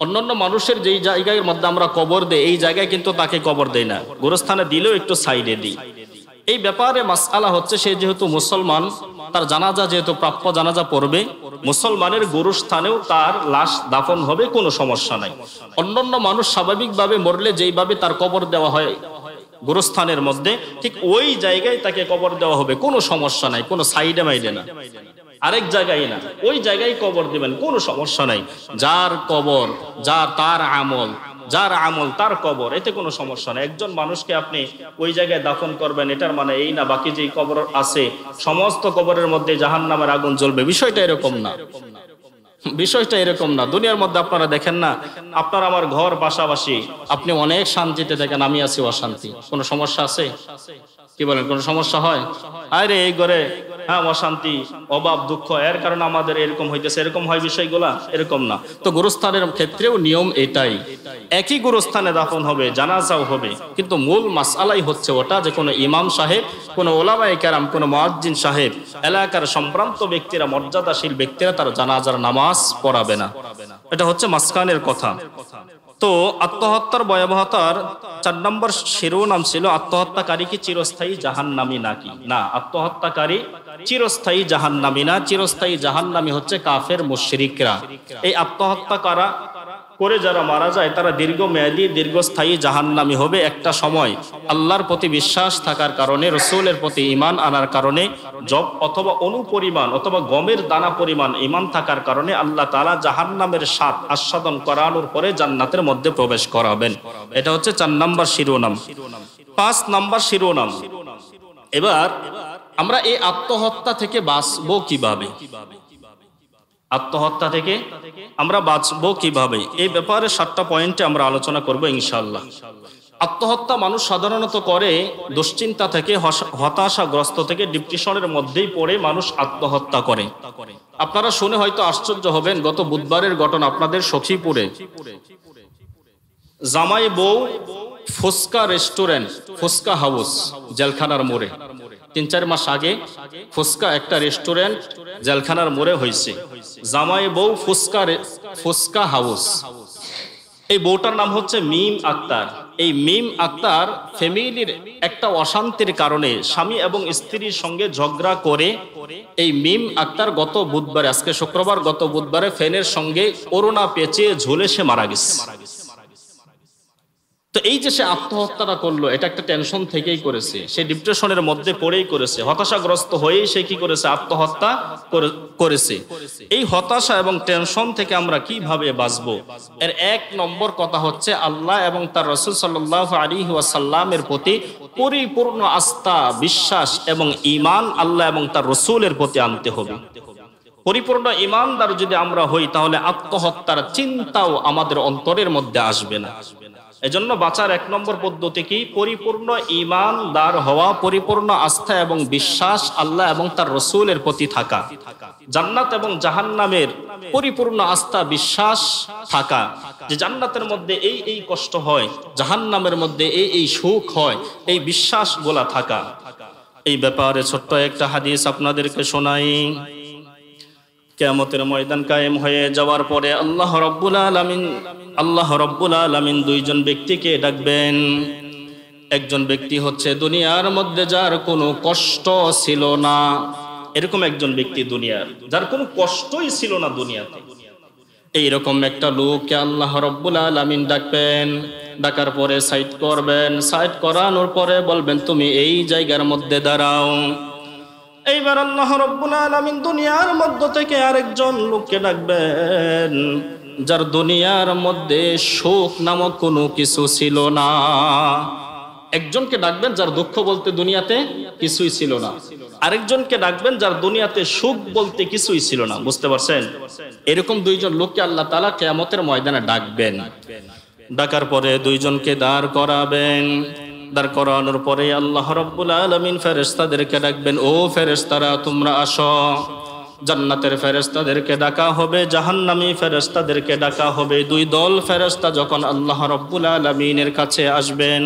Speaker 1: অন্যান্য মানুষের যেই জায়গার মধ্যে আমরা কবর দেই এই জায়গায় কিন্তু তাকে কবর দেই না, গুরুস্থানে দিলেও একটু সাইডে দিই। এই ব্যাপারে মাসআলা হচ্ছে, সে যেহেতু মুসলমান, তার জানাজা যেহেতু প্রাপ্য জানাজা পড়বে, মুসলমানের গুরুস্থানেও তার লাশ দাফন হবে, কোনো সমস্যা নাই। অন্যান্য মানুষ স্বাভাবিকভাবে মরলে যেইভাবে তার কবর দেওয়া হয় গুরুস্থানের মধ্যে, ঠিক ওই জায়গায় তাকে কবর দেওয়া হবে, কোনো সমস্যা নাই, কোনো সাইডে মাইডে না, আরেক জায়গায় না, ওই জায়গায় কবর দিবেন, কোনো সমস্যা নাই। যার কবর, তার আমল তার কবর, এতে কোনো সমস্যা নেই। একজন মানুষকে আপনি ওই জায়গায় দাফন করবেন এটার মানে এই না বাকি যে কবর আছে সমস্ত কবরের মধ্যে জাহান্নামের আগুন জ্বলবে, বিষয়টা এরকম না, বিষয়টা এরকম না। দুনিয়ার মধ্যে আপনারা দেখেন না, আপনার আমার ঘর পাশাপাশি, আপনি অনেক শান্তিতে দেখেন, আমি আছি অশান্তি, কোনো সমস্যা আছে? কি বলেন, কোনো সমস্যা হয়? আরে এই ঘরে হ্যাঁ অশান্তি, অভাব, দুঃখ, এর কারণে আমাদের এরকম হইতেছে, এরকম হয় বিষয়গুলা? এরকম না। তো গুরুস্থানের ক্ষেত্রেও নিয়ম এটাই, একই গুরুস্থানে দাফন হবে, জানাজাও হবে, কিন্তু মূল মাসআলাই হচ্ছে ওটা যে কোনো ইমাম সাহেব, কোনো ওলামায়ে কেরাম, কোনো মুয়াজ্জিন সাহেব, এলাকার সম্ভ্রান্ত ব্যক্তিরা, মর্যাদাশীল ব্যক্তিরা তার জানাজার নামাজ পড়াবে না। এটা হচ্ছে মাসখানের কথা। তো আত্মহত্যার ভয়াবহতার 4 নম্বর শিরোনাম ছিল, আত্মহত্যাকারী কি চিরস্থায়ী জাহান্নামী নাকি? না, আত্মহত্যাকারী চিরস্থায়ী জাহান্নামী না। চিরস্থায়ী জাহান্নামী হচ্ছে কাফের মুশরিকরা। এই আত্মহত্যা করে যারা মারা যায় তারা দীর্ঘমেয়াদী, দীর্ঘস্থায়ী জাহান্নামী হবে। একটা সময় আল্লাহর প্রতি বিশ্বাস থাকার কারণে, রসুলের প্রতি ঈমান আনার কারণে, জব অথবা অনুপরিমাণ অথবা গমের দানা পরিমাণ ঈমান থাকার কারণে আল্লাহ তাআলা জাহান্নামের স্বাদ আস্বাদন করানোর পরে জান্নাতের মধ্যে প্রবেশ করাবেন। এটা হচ্ছে 4 নম্বর শিরোনাম। 5 নম্বর শিরোনাম, এবার আমরা এই আত্মহত্যা থেকে বাঁচবো কিভাবে? আত্মহত্যা থেকে আমরা বাঁচবো কিভাবে, এই ব্যাপারে 7টা পয়েন্টে আমরা আলোচনা করব ইনশাআল্লাহ। আত্মহত্যা মানুষ সাধারণত করে দুশ্চিন্তা থেকে, হতাশাগ্রস্ত থেকে, ডিপ্রেশনের মধ্যেই পড়ে মানুষ আত্মহত্যা করে। আপনারা শুনে হয়তো আশ্চর্য হবেন, গত বুধবারের ঘটনা আপনাদের সখীপুরে, জামাই বউ ফুচকা রেস্টুরেন্ট, ফুচকা হাউস, জেলখানার মোড়ে 3-4 মাস আগে ফুচকা একটা রেস্টুরেন্ট জেলখানার মোড়ে হয়েছে, জামাই বউ ফুচকা হাউস। এই বউটার নাম হচ্ছে মিম আক্তার। এই মিম আক্তার ফ্যামিলির একটা অশান্তির কারণে স্বামী এবং স্ত্রীর সঙ্গে ঝগড়া করে এই মিম আক্তার গত বুধবারে, আজকে শুক্রবার, গত বুধবারে ফ্যানের সঙ্গে করোনা পেঁচিয়ে ঝুলে সে মারা গেছে। তো এই যে সে আত্মহত্যাটা করলো, এটা একটা টেনশন থেকেই করেছে, সে ডিপ্রেশনের মধ্যে পড়েই করেছে, হতাশাগ্রস্ত হয়েই সে কি করেছে, আত্মহত্যা করেছে। এই হতাশা এবং টেনশন থেকে আমরা কিভাবে বাঁচবো? এর 1 নম্বর কথা হচ্ছে আল্লাহ এবং তার রাসূল সাল্লাল্লাহু আলাইহি ওয়াসাল্লামের প্রতি পরিপূর্ণ আস্থা, বিশ্বাস এবং ঈমান আল্লাহ এবং তার রাসূলের প্রতি আনতে হবে। পরিপূর্ণ ঈমানদার যদি আমরা হই তাহলে আত্মহত্যার চিন্তাও আমাদের অন্তরের মধ্যে আসবে না। এজন্য বাঁচার 1 নম্বর পদ্ধতি কি? পরিপূর্ণ ঈমানদার হওয়া, পরিপূর্ণ আস্থা এবং বিশ্বাস আল্লাহ এবং তার রাসূলের প্রতি থাকা, জান্নাত এবং জাহান্নামের পরিপূর্ণ আস্থা বিশ্বাস থাকা, যে জান্নাতের মধ্যে এই কষ্ট হয়, জাহান্নামের মধ্যে এই সুখ হয়, এই বিশ্বাসগুলা থাকা। এই ব্যাপারে ছোট্ট একটা হাদিস আপনাদেরকে শোনাই। কিয়ামতের ময়দান কায়েম হয়ে যাওয়ার পরে আল্লাহ রাব্বুল আলামিন 2জন ব্যক্তিকে ডাকবেন। একজন ব্যক্তি হচ্ছে দুনিয়ার মধ্যে যার কোনো কষ্ট ছিল না, এরকম একজন ব্যক্তি দুনিয়ার, যার কোনো কষ্টই ছিল না দুনিয়াতে, এইরকম একটা লোককে আল্লাহ রাব্বুল আলামিন ডাকবেন। ডাকার পরে সাইড করবেন, সাইড করানোর পরে বলবেন তুমি এই জায়গার মধ্যে দাঁড়াও। এইবার আল্লাহ রাব্বুল আলামিন দুনিয়ার মধ্য থেকে আরেকজন লোককে ডাকবেন, যার দুনিয়ার মধ্যে সুখ নামক কোনো কিছু ছিল না। একজনকে ডাকবেন যার দুঃখ বলতে দুনিয়াতে কিছুই ছিল না, আরেকজনকে ডাকবেন যার দুনিয়াতে সুখ বলতে কিছুই ছিল না। বুঝতে পারছেন? এরকম 2জন লোককে আল্লাহ তাআলা কিয়ামতের ময়দানে ডাকবেন। ডাকার পরে 2জনকে দাঁড় করাবেন। দাঁড় করানোর পরে আল্লাহ রাব্বুল আলামিন ফেরেশতাদেরকে ডাকবেন, ও ফেরেশতারা তোমরা আসো। জান্নাতের ফেরেশতাদেরকে ডাকা হবে, জাহান্নামী ফেরেশতাদেরকে ডাকা হবে। দুই দল ফেরেশতা যখন আল্লাহ রাব্বুল আলামিনের কাছে আসবেন,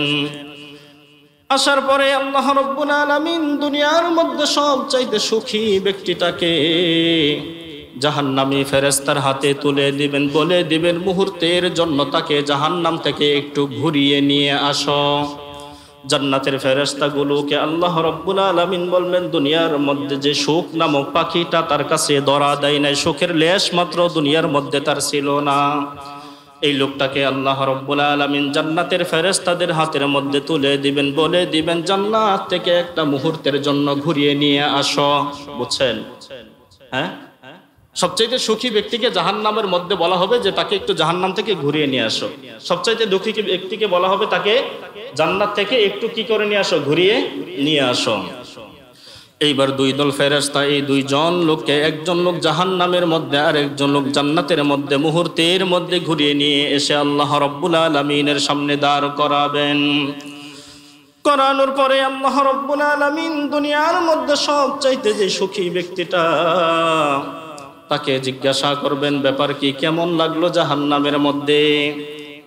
Speaker 1: আসার পরে আল্লাহ রাব্বুল আলামিন দুনিয়ার মধ্যে সবচাইতে সুখী ব্যক্তিটাকে জাহান্নামী ফেরেশতার হাতে তুলে দিবেন, বলে দিবেন মুহূর্তের জন্য তাকে জাহান্নাম থেকে একটু ঘুরিয়ে নিয়ে আসো। জান্নাতের ফেরেশতাগুলোকে আল্লাহ রাব্বুল আলামিন বলবেন, দুনিয়ার মধ্যে যে সুখ নামক পাখিটা তার কাছে ধরা দেয় নাই, সুখের লেশ মাত্র দুনিয়ার মধ্যে তার ছিল না, এই লোকটাকে আল্লাহ রাব্বুল আলামিন জান্নাতের ফেরেশতাদের হাতের মধ্যে তুলে দিবেন, বলে দিবেন জান্নাত থেকে একটা মুহূর্তের জন্য ঘুরিয়ে নিয়ে আসো। বুঝছেন? হ্যাঁ, সবচাইতে সুখী ব্যক্তিকে জাহান্নামের মধ্যে বলা হবে যে তাকে একটু জাহান্নাম থেকে ঘুরিয়ে নিয়ে আসো। সবচাইতে দুঃখী ব্যক্তিকে বলা হবে তাকে জান্নাত থেকে একটু কি করে নিয়ে আসো, ঘুরিয়ে নিয়ে আসো। এইবার দুই দল ফেরেশতা, এই দুইজন লোককে, একজন লোক জাহান্নামের মধ্যে আর একজন লোক জান্নাতের মধ্যে মুহূর্তের মধ্যে ঘুরিয়ে নিয়ে এসে আল্লাহ রাব্বুল আলামিনের সামনে দাঁড় করাবেন। করানোর পরে আল্লাহ রাব্বুল আলামিন দুনিয়ার মধ্যে সবচাইতে যে সুখী ব্যক্তিটা, তাকে জিজ্ঞাসা করবেন ব্যাপার কি, কেমন লাগলো জাহান্নামের মধ্যে?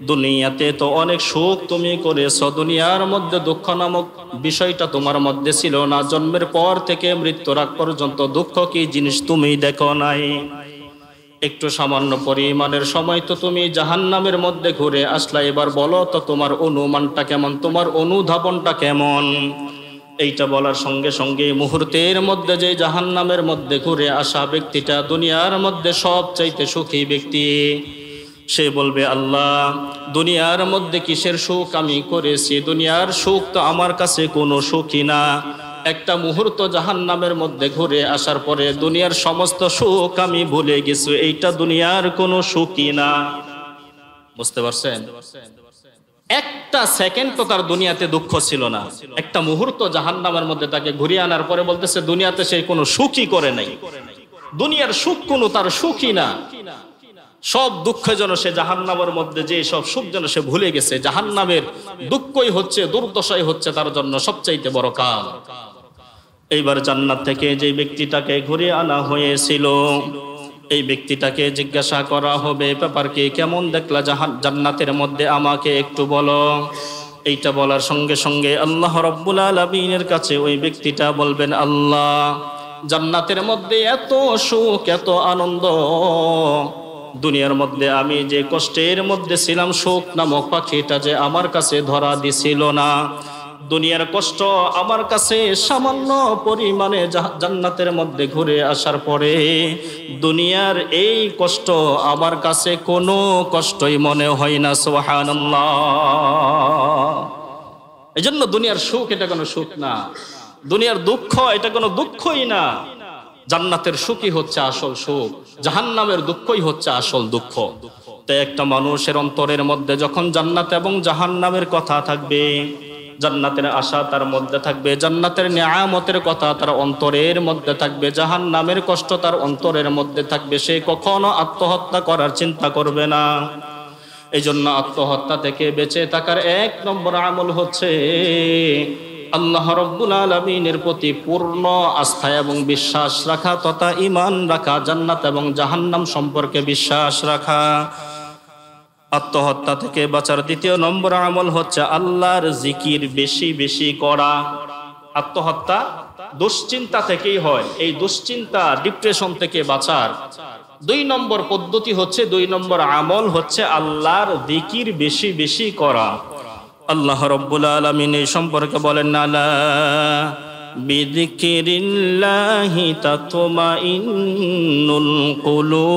Speaker 1: দুনিয়াতে তো অনেক সুখ তুমি করেছো, দুনিয়ার মধ্যে দুঃখ নামক বিষয়টা তোমার মধ্যে ছিল না, জন্মের পর থেকে মৃত্যুর আগ পর্যন্ত দুঃখ কি জিনিস তুমি দেখো নাই। একটু সামান্য পরিমাণের সময় তো তুমি জাহান্নামের মধ্যে ঘুরে আসলা, এবার বলো তো তোমার অনুমানটা কেমন, তোমার অনুধাবনটা কেমন? এইটা বলার সঙ্গে সঙ্গে মুহূর্তের মধ্যে যে জাহান্নামের মধ্যে ঘুরে আসা ব্যক্তিটা, দুনিয়ার মধ্যে সবচাইতে সুখী ব্যক্তি, সে বলবে আল্লাহ দুনিয়ার মধ্যে কিসের সুখ আমি করেছি, দুনিয়ার সুখ তো আমার কাছে কোনো সুখই না। একটা মুহূর্ত জাহান্নামের মধ্যে ঘুরে আসার পরে দুনিয়ার সমস্ত সুখ আমি ভুলে গেছি, এইটা দুনিয়ার কোনো সুখই না। বুঝতে পারছেন? একটা সেকেন্ড তো তার দুনিয়াতে দুঃখ ছিল না, একটা মুহূর্ত জাহান্নামের মধ্যে তাকে ঘুরিয়ে আনার পরে বলতেছে দুনিয়াতে সে কোনো সুখই করে নাই, দুনিয়ার সুখ কোনো তার সুখই না। সব দুঃখ যেন সে জাহান্নামের মধ্যে, যে সব সুখ যেন সে ভুলে গেছে। জাহান্নামের দুঃখই হচ্ছে, দুর্দশাই হচ্ছে তার জন্য সবচাইতে বড় কাল। এইবার জান্নাত থেকে যে ব্যক্তিটাকে ঘুরিয়ে আনা হয়েছিল, এই ব্যক্তিটাকে জিজ্ঞাসা করা হবে ব্যাপার কি, কেমন দেখলা জান্নাতের মধ্যে, আমাকে একটু বলো। এইটা বলার সঙ্গে সঙ্গে আল্লাহ রাব্বুল আলামিনের কাছে ওই ব্যক্তিটা বলবেন, আল্লাহ জান্নাতের মধ্যে এত সুখ, এত আনন্দ, দুনিয়ার মধ্যে আমি যে কষ্টের মধ্যে ছিলাম, সুখ নামক পাখিটা যে আমার কাছে ধরা দিছিল না, দুনিয়ার কষ্ট আমার কাছে সামান্য পরিমাণে জান্নাতের মধ্যে ঘুরে আসার পরে দুনিয়ার এই কষ্ট আমার কাছে কোনো কষ্টই মনে হয় না। সুবহানাল্লাহ। এজন্য দুনিয়ার সুখ এটা কোনো সুখ না, দুনিয়ার দুঃখ এটা কোনো দুঃখই না। জান্নাতের সুখই হচ্ছে আসল সুখ, জাহান্নামের দুঃখই হচ্ছে আসল দুঃখ। তো একটা মানুষের অন্তরের মধ্যে যখন জান্নাত এবং জাহান্নামের কথা থাকবে, জান্নাতের আশা তার মধ্যে থাকবে, জান্নাতের নিয়ামতের কথা তার অন্তরের মধ্যে থাকবে, জাহান্নামের কষ্ট তার অন্তরের মধ্যে থাকবে, সে কখনো আত্মহত্যা করার চিন্তা করবে না। এই জন্য আত্মহত্যা থেকে বেঁচে থাকার এক নম্বর আমল হচ্ছে আল্লাহ রাব্বুল আলামিনের প্রতি পূর্ণ আস্থা এবং বিশ্বাস রাখা তথা ঈমান রাখা, জান্নাত এবং জাহান্নাম সম্পর্কে বিশ্বাস রাখা। আত্মহত্যা থেকে বাঁচার দ্বিতীয় নম্বর আমল হচ্ছে আল্লাহর জিকির বেশি বেশি করা। আত্মহত্যা দুশ্চিন্তা থেকেই হয়, এই দুশ্চিন্তা ডিপ্রেশন থেকে বাঁচার 2 নম্বর পদ্ধতি হচ্ছে, 2 নম্বর আমল হচ্ছে আল্লাহর জিকির বেশি বেশি করা। আল্লাহ রাব্বুল আলামিন এই সম্পর্কে বলেন, আলা বিযিকরিল্লাহি তাতমাইন্নুল কুলুব।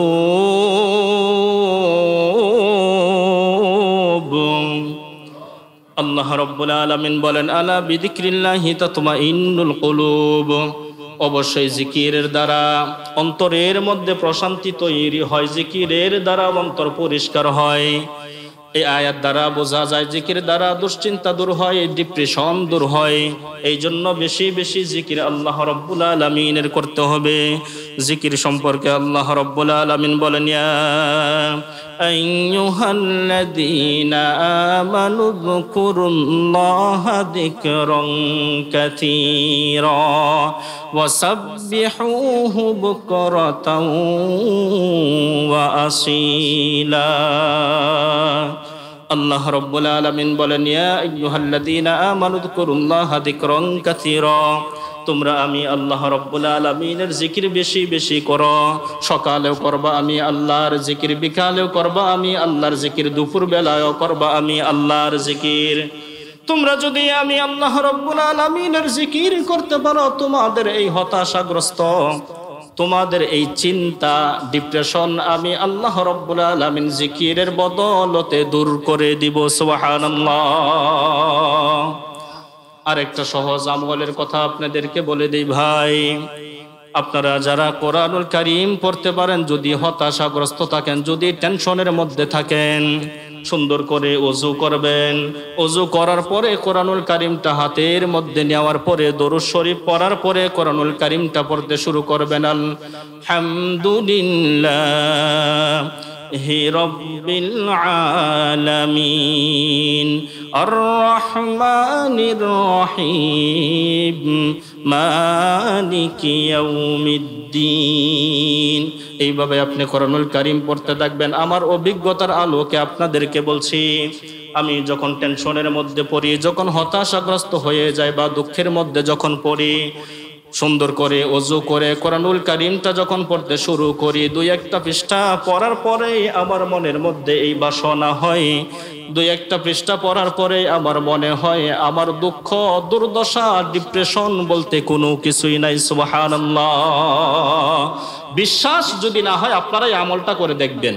Speaker 1: আল্লাহ রাব্বুল আলামিন বলেন, আলা বিযিকরিল্লাহি তাতমাইন্নুল কুলুব, অবশ্যই জিকিরের দ্বারা অন্তরের মধ্যে প্রশান্তি তৈরি হয়, জিকিরের দ্বারা অন্তর পরিষ্কার হয়। এই আয়াত দ্বারা বোঝা যায় জিকির দ্বারা দুশ্চিন্তা দূর হয়, ডিপ্রেশন দূর হয়। এই জন্য বেশি বেশি জিকির আল্লাহ রাব্বুল আলামিনের করতে হবে। জিকির সম্পর্কে আল্লাহ রাব্বুল আলামিন বলেন, ইয়া أيها الذين آمنوا اذكروا الله ذكرا كثيرا وسبحوه بكرة وأصيلا আল্লাহ রাব্বুল আলামিন বলেন, ইয়া আইয়ুহাল্লাযীনা আমানু যকুরুল্লাহা যিকরান কাসীরা, তোমরা আমি আল্লাহ রাব্বুল আলামিনের জিকির বেশি বেশি করো। সকালেও করবা আমি আল্লাহর জিকির, বিকালেও করবা আমি আল্লাহর জিকির, দুপুর বেলায়ও করবা আমি আল্লাহর জিকির। তোমরা যদি আমি আল্লাহ রাব্বুল আলামিনের জিকির করতে পারো, তোমাদের এই হতাশাগ্রস্ত, তোমাদের এই চিন্তা, ডিপ্রেশন আমি আল্লাহ রাব্বুল আলামিন জিকিরের বদলতে দূর করে দিব। সুবহানাল্লাহ। আরেকটা সহজ আমলের কথা আপনাদেরকে বলে দেই ভাই, আপনারা যারা কোরআনুল কারীম পড়তে পারেন, যদি হতাশাগ্রস্ত থাকেন, যদি টেনশনের মধ্যে থাকেন, সুন্দর করে ওযু করবেন। ওযু করার পরে কোরআনুল কারীমটা হাতের মধ্যে নেওয়ার পরে দরুদ শরীফ পড়ার পরে কোরআনুল কারীমটা পড়তে শুরু করবেন। আলহামদুলিল্লাহি রাব্বিল আলামিন আর রহমানির রহিম মালিকি ইয়াউমিদ্দিন। এইভাবে আপনি কোরআনুল কারীম পড়তে থাকবেন। আমার অভিজ্ঞতার আলোকে আপনাদেরকে বলছি, আমি যখন টেনশনের মধ্যে পড়ি, যখন হতাশাগ্রস্ত হয়ে যায় বা দুঃখের মধ্যে যখন পড়ি, সুন্দর করে ওযু করে কোরআনুল কারীমটা যখন পড়তে শুরু করি, দুই একটা পৃষ্ঠা পড়ার পরেই আমার মনের মধ্যে এই বাসনা হয়, দুই একটা পৃষ্ঠা পড়ার পরে আমার মনে হয় আমার দুঃখ, দুর্দশা, ডিপ্রেশন বলতে কোনো কিছুই নাই। সুবহানাল্লাহ। বিশ্বাস যদি না হয় আপনারা এই আমলটা করে দেখবেন।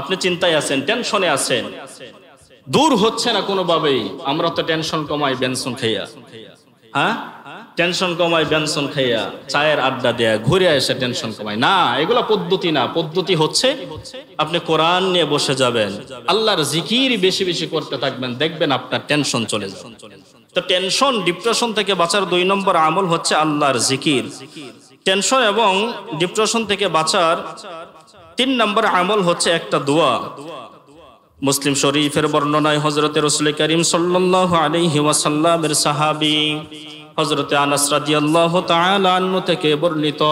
Speaker 1: আপনি চিন্তায় আছেন, টেনশনে আছেন, দূর হচ্ছে না কোনোভাবেই। আমরা তো টেনশন কমাই বেনসন খাইয়া, হ্যাঁ, টেনশন কমাই বেনসন খাইয়া, চায়ের আড্ডা দেয়া, ঘুরে এসে টেনশন কমাই না। এগুলা পদ্ধতি না। পদ্ধতি হচ্ছে আপনি কোরআন নিয়ে বসে যাবেন, আল্লাহর জিকির বেশি বেশি করতে থাকবেন, দেখবেন আপনার টেনশন চলে যাবে। তো টেনশন, ডিপ্রেশন থেকে বাঁচার 2 নম্বর আমল হচ্ছে আল্লাহর জিকির। টেনশন এবং ডিপ্রেশন থেকে বাঁচার 3 নম্বর আমল হচ্ছে একটা দোয়া। মুসলিম শরীফের বর্ণনায় হযরতে রাসূল করিম সাল্লাল্লাহু আলাইহি ওয়াসাল্লামের সাহাবী হযরতে আনাস রাদিয়াল্লাহু তাআলা আনহু থেকে বর্ণিত।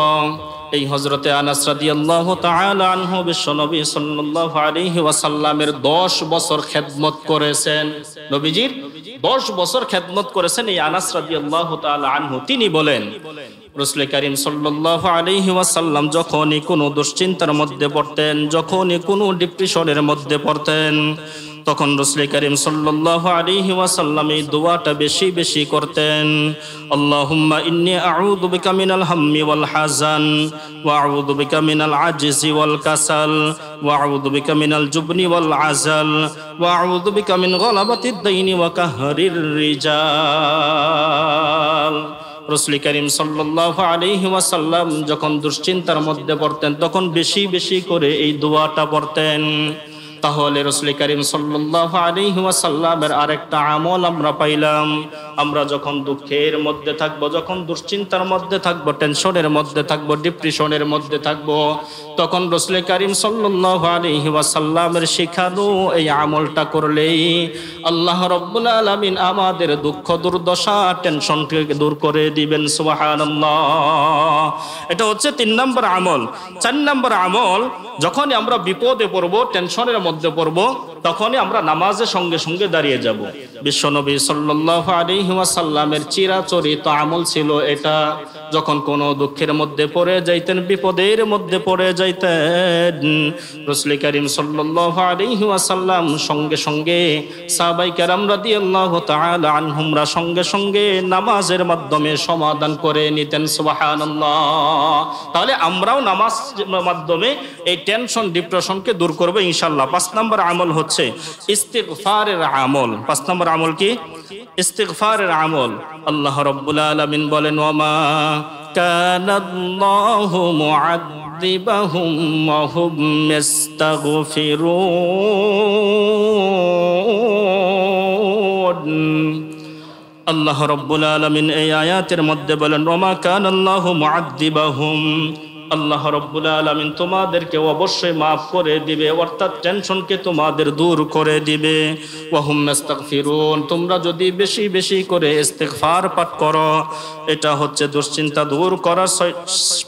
Speaker 1: এই হযরতে আনাস রাদিয়াল্লাহু তাআলা আনহু বিশ্বনবী সাল্লাল্লাহু আলাইহি ওয়াসাল্লামের 10 বছর খেদমত করেছেন। নবীজির 10 বছর খেদমত করেছেন এই আনাস রাদিয়াল্লাহু তাআলা আনহু। তিনি বলেন, রাসূল করিম সাল্লাল্লাহু আলাইহি ওয়াসাল্লাম যখনই কোনো দুশ্চিন্তার মধ্যে পড়তেন, যখনই কোনো ডিপ্রেশনের মধ্যে পড়তেন, তখন রাসূল করিম সাল্লাল্লাহু আলাইহি ওয়াসাল্লাম এই দোয়াটা বেশি বেশি করতেন। আল্লাহুম্মা ইন্নী আউযু বিকা মিনাল হাম্মি ওয়াল হাযান ওয়া আউযু বিকা মিনাল আজজি ওয়াল কাসাল ওয়া আউযু বিকা মিনাল জুবনি ওয়াল আজাল ওয়া আউযু বিকা মিন গলাবাতিদ দাইনি ওয়া কাহরির রিজাল। রাসূল করিম সাল্লাল্লাহু আলাইহি ওয়াসাল্লাম যখন দুশ্চিন্তার মধ্যে পড়তেন, তখন বেশি বেশি করে এই দোয়াটা পড়তেন। তাহলে রাসূল করিম সাল্লাল্লাহু আলাইহি ওয়াসাল্লামের আরেকটা আমল আমরা পাইলাম। আমরা যখন দুঃখের মধ্যে থাকবো, যখন দুশ্চিন্তার মধ্যে থাকবো, টেনশনের মধ্যে থাকবো, ডিপ্রেশনের মধ্যে থাকবো, তখন রাসূল করিম সাল্লাল্লাহু আলাইহি ওয়াসাল্লামের শেখানো এই আমলটা করলেই আল্লাহ রাব্বুল আলামিন আমাদের দুঃখ, দুর্দশা, টেনশনকে দূর করে দিবেন। সুবহানাল্লাহ। এটা হচ্ছে 3 নম্বর আমল। 4 নম্বর আমল, যখনই আমরা বিপদে পড়বো, টেনশনের মধ্যে পড়বো, তখনই আমরা নামাজের সঙ্গে সঙ্গে দাঁড়িয়ে যাব। বিশ্বনবী সাল্লাল্লাহু আলাইহি ওয়াসাল্লামের চিরাচরিত আমল ছিল এটা। যখন কোনো দুঃখের মধ্যে পড়ে যাইতেন, বিপদের মধ্যে পড়ে যাইতেন, রাসূল করিম সাল্লাল্লাহু আলাইহি ওয়াসাল্লাম সঙ্গে সঙ্গে সাহাবায়ে কেরাম রাদিয়াল্লাহু তাআলা আনহুমরা সঙ্গে সঙ্গে নামাজের মাধ্যমে সমাধান করে নিতেন। সুবহানাল্লাহ। তাহলে আমরাও নামাজের মাধ্যমে এই টেনশন, ডিপ্রেশনকে দূর করব ইনশাআল্লাহ। 5 নম্বর আমল হচ্ছে ইস্তিগফারের আমল। 5 নম্বর আমল কি? ইস্তিগফারের আমল। আল্লাহ রাব্বুল আলামিন বলেন, ওয়ামা কানাল্লাহু মুআযযিবাহুম ওয়া হুম ইস্তাগফিরুন। আল্লাহ রাব্বুল আলামিন এই আয়াতের মধ্যে বলেন, ওয়ামা কানাল্লাহু মুআযযিবাহুম, আল্লাহ রাব্বুল আলামিন তোমাদেরকে অবশ্যই মাফ করে দিবে, অর্থাৎ টেনশনকে তোমাদের দূর করে দিবে। ওয়া হুম নাস্তাগফিরুন, তোমরা যদি বেশি বেশি করে ইস্তিগফার পাঠ করো, এটা হচ্ছে দুশ্চিন্তা দূর করার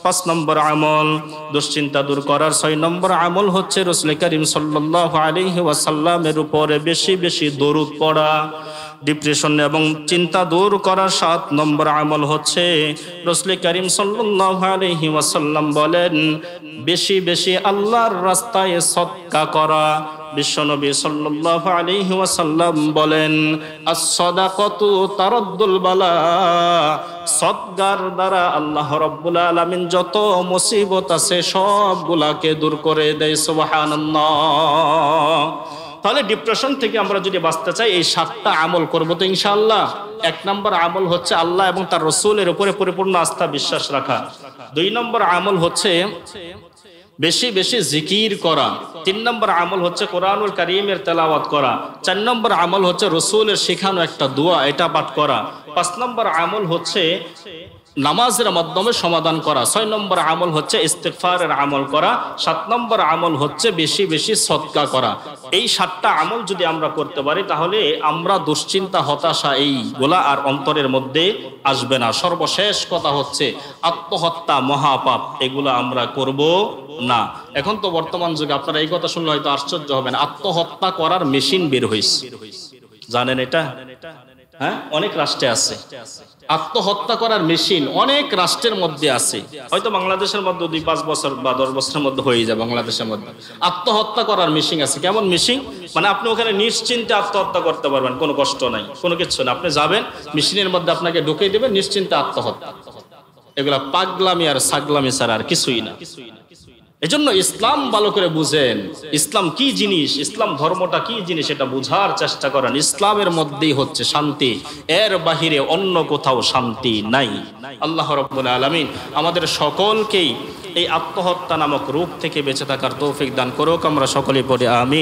Speaker 1: 5 নম্বর আমল। দুশ্চিন্তা দূর করার 6 নম্বর আমল হচ্ছে রাসূল করিম সাল্লাল্লাহু আলাইহি ওয়াসাল্লামের উপরে বেশি বেশি দরুদ পড়া। ডিপ্রেশন এবং চিন্তা দূর করার 7 নম্বর আমল হচ্ছে রাসূল করিম সাল্লাল্লাহু আলাইহি ওয়াসাল্লাম বলেন বেশি বেশি আল্লাহর রাস্তায় সদকা করা। বিশ্বনবী সাল্লাল্লাহু আলাইহি ওয়াসাল্লাম বলেন আস-সাদাকাতু তারাদ্দুল বালা, সদকার দ্বারা আল্লাহ রাব্বুল আলামিন যত মুসিবত আছে সবগুলাকে দূর করে দেয়। সুবহানাল্লাহ। তাহলে ডিপ্রেশন থেকে আমরা যদি বাঁচতে চাই এই 7টা আমল করবো তো ইনশাআল্লাহ। 1 নম্বর আমল হচ্ছে আল্লাহ এবং তার রাসূলের উপরে পরিপূর্ণ আস্থা বিশ্বাস রাখা। 2 নম্বর আমল হচ্ছে বেশি বেশি জিকির করা। 3 নম্বর আমল হচ্ছে কোরআনুল কারীমের তেলাওয়াত করা। 4 নম্বর আমল হচ্ছে রাসূলের শেখানো একটা দোয়া, এটা পাঠ করা। 5 নম্বর আমল হচ্ছে নামাজের মাধ্যমে সমাধান করা। 6 নম্বর আমল হচ্ছে ইস্তিগফারের আমল করা। 7 নম্বর আমল হচ্ছে বেশি বেশি সদকা করা। এই 7টা আমল যদি আমরা করতে পারি তাহলে আমরা দুশ্চিন্তা হতাশা এইগুলা আর অন্তরের মধ্যে আসবে না। সর্বশেষ কথা হচ্ছে আত্মহত্যা মহাপাপ, এগুলা আমরা করব না। এখন তো বর্তমান যুগে আপনারা এই কথা শুনলে হয়তো আশ্চর্য হবেন, আত্মহত্যা করার মেশিন বের হয়েছে, জানেন এটা? হ্যাঁ, অনেক রাষ্ট্রে আছে আত্মহত্যা করার মেশিন, অনেক রাষ্ট্রের মধ্যে আছে। হয়তো বাংলাদেশের মধ্যে 2-5 বছর বা 10 বছরের মধ্যে হয়ে যাবে। বাংলাদেশের মধ্যে আত্মহত্যা করার মেশিন আছে। কেমন মেশিন? মানে আপনি ওখানে নিশ্চিন্তে আত্মহত্যা করতে পারবেন, কোনো কষ্ট নাই, কোনো কিছু না। আপনি যাবেন, মেশিনের মধ্যে আপনাকে ঢুকিয়ে দেবেন, নিশ্চিন্তে আত্মহত্যা। এগুলা পাগলামি আর ছাগলামি ছাড়া আর কিছুই না। এজন্য ইসলাম ভালো করে বুঝেন, ইসলাম কি জিনিস, ইসলাম ধর্মটা কি জিনিস, এটা বুঝার চেষ্টা করেন। ইসলামের মধ্যেই হচ্ছে শান্তি, এর বাহিরে অন্য কোথাও শান্তি নাই। আল্লাহ রাব্বুল আলামিন আমাদের সকলকেই এই আত্মহত্যা নামক রোগ থেকে বেঁচে থাকার তৌফিক দান করুক। আমরা সকলেই পড়ি আমিন।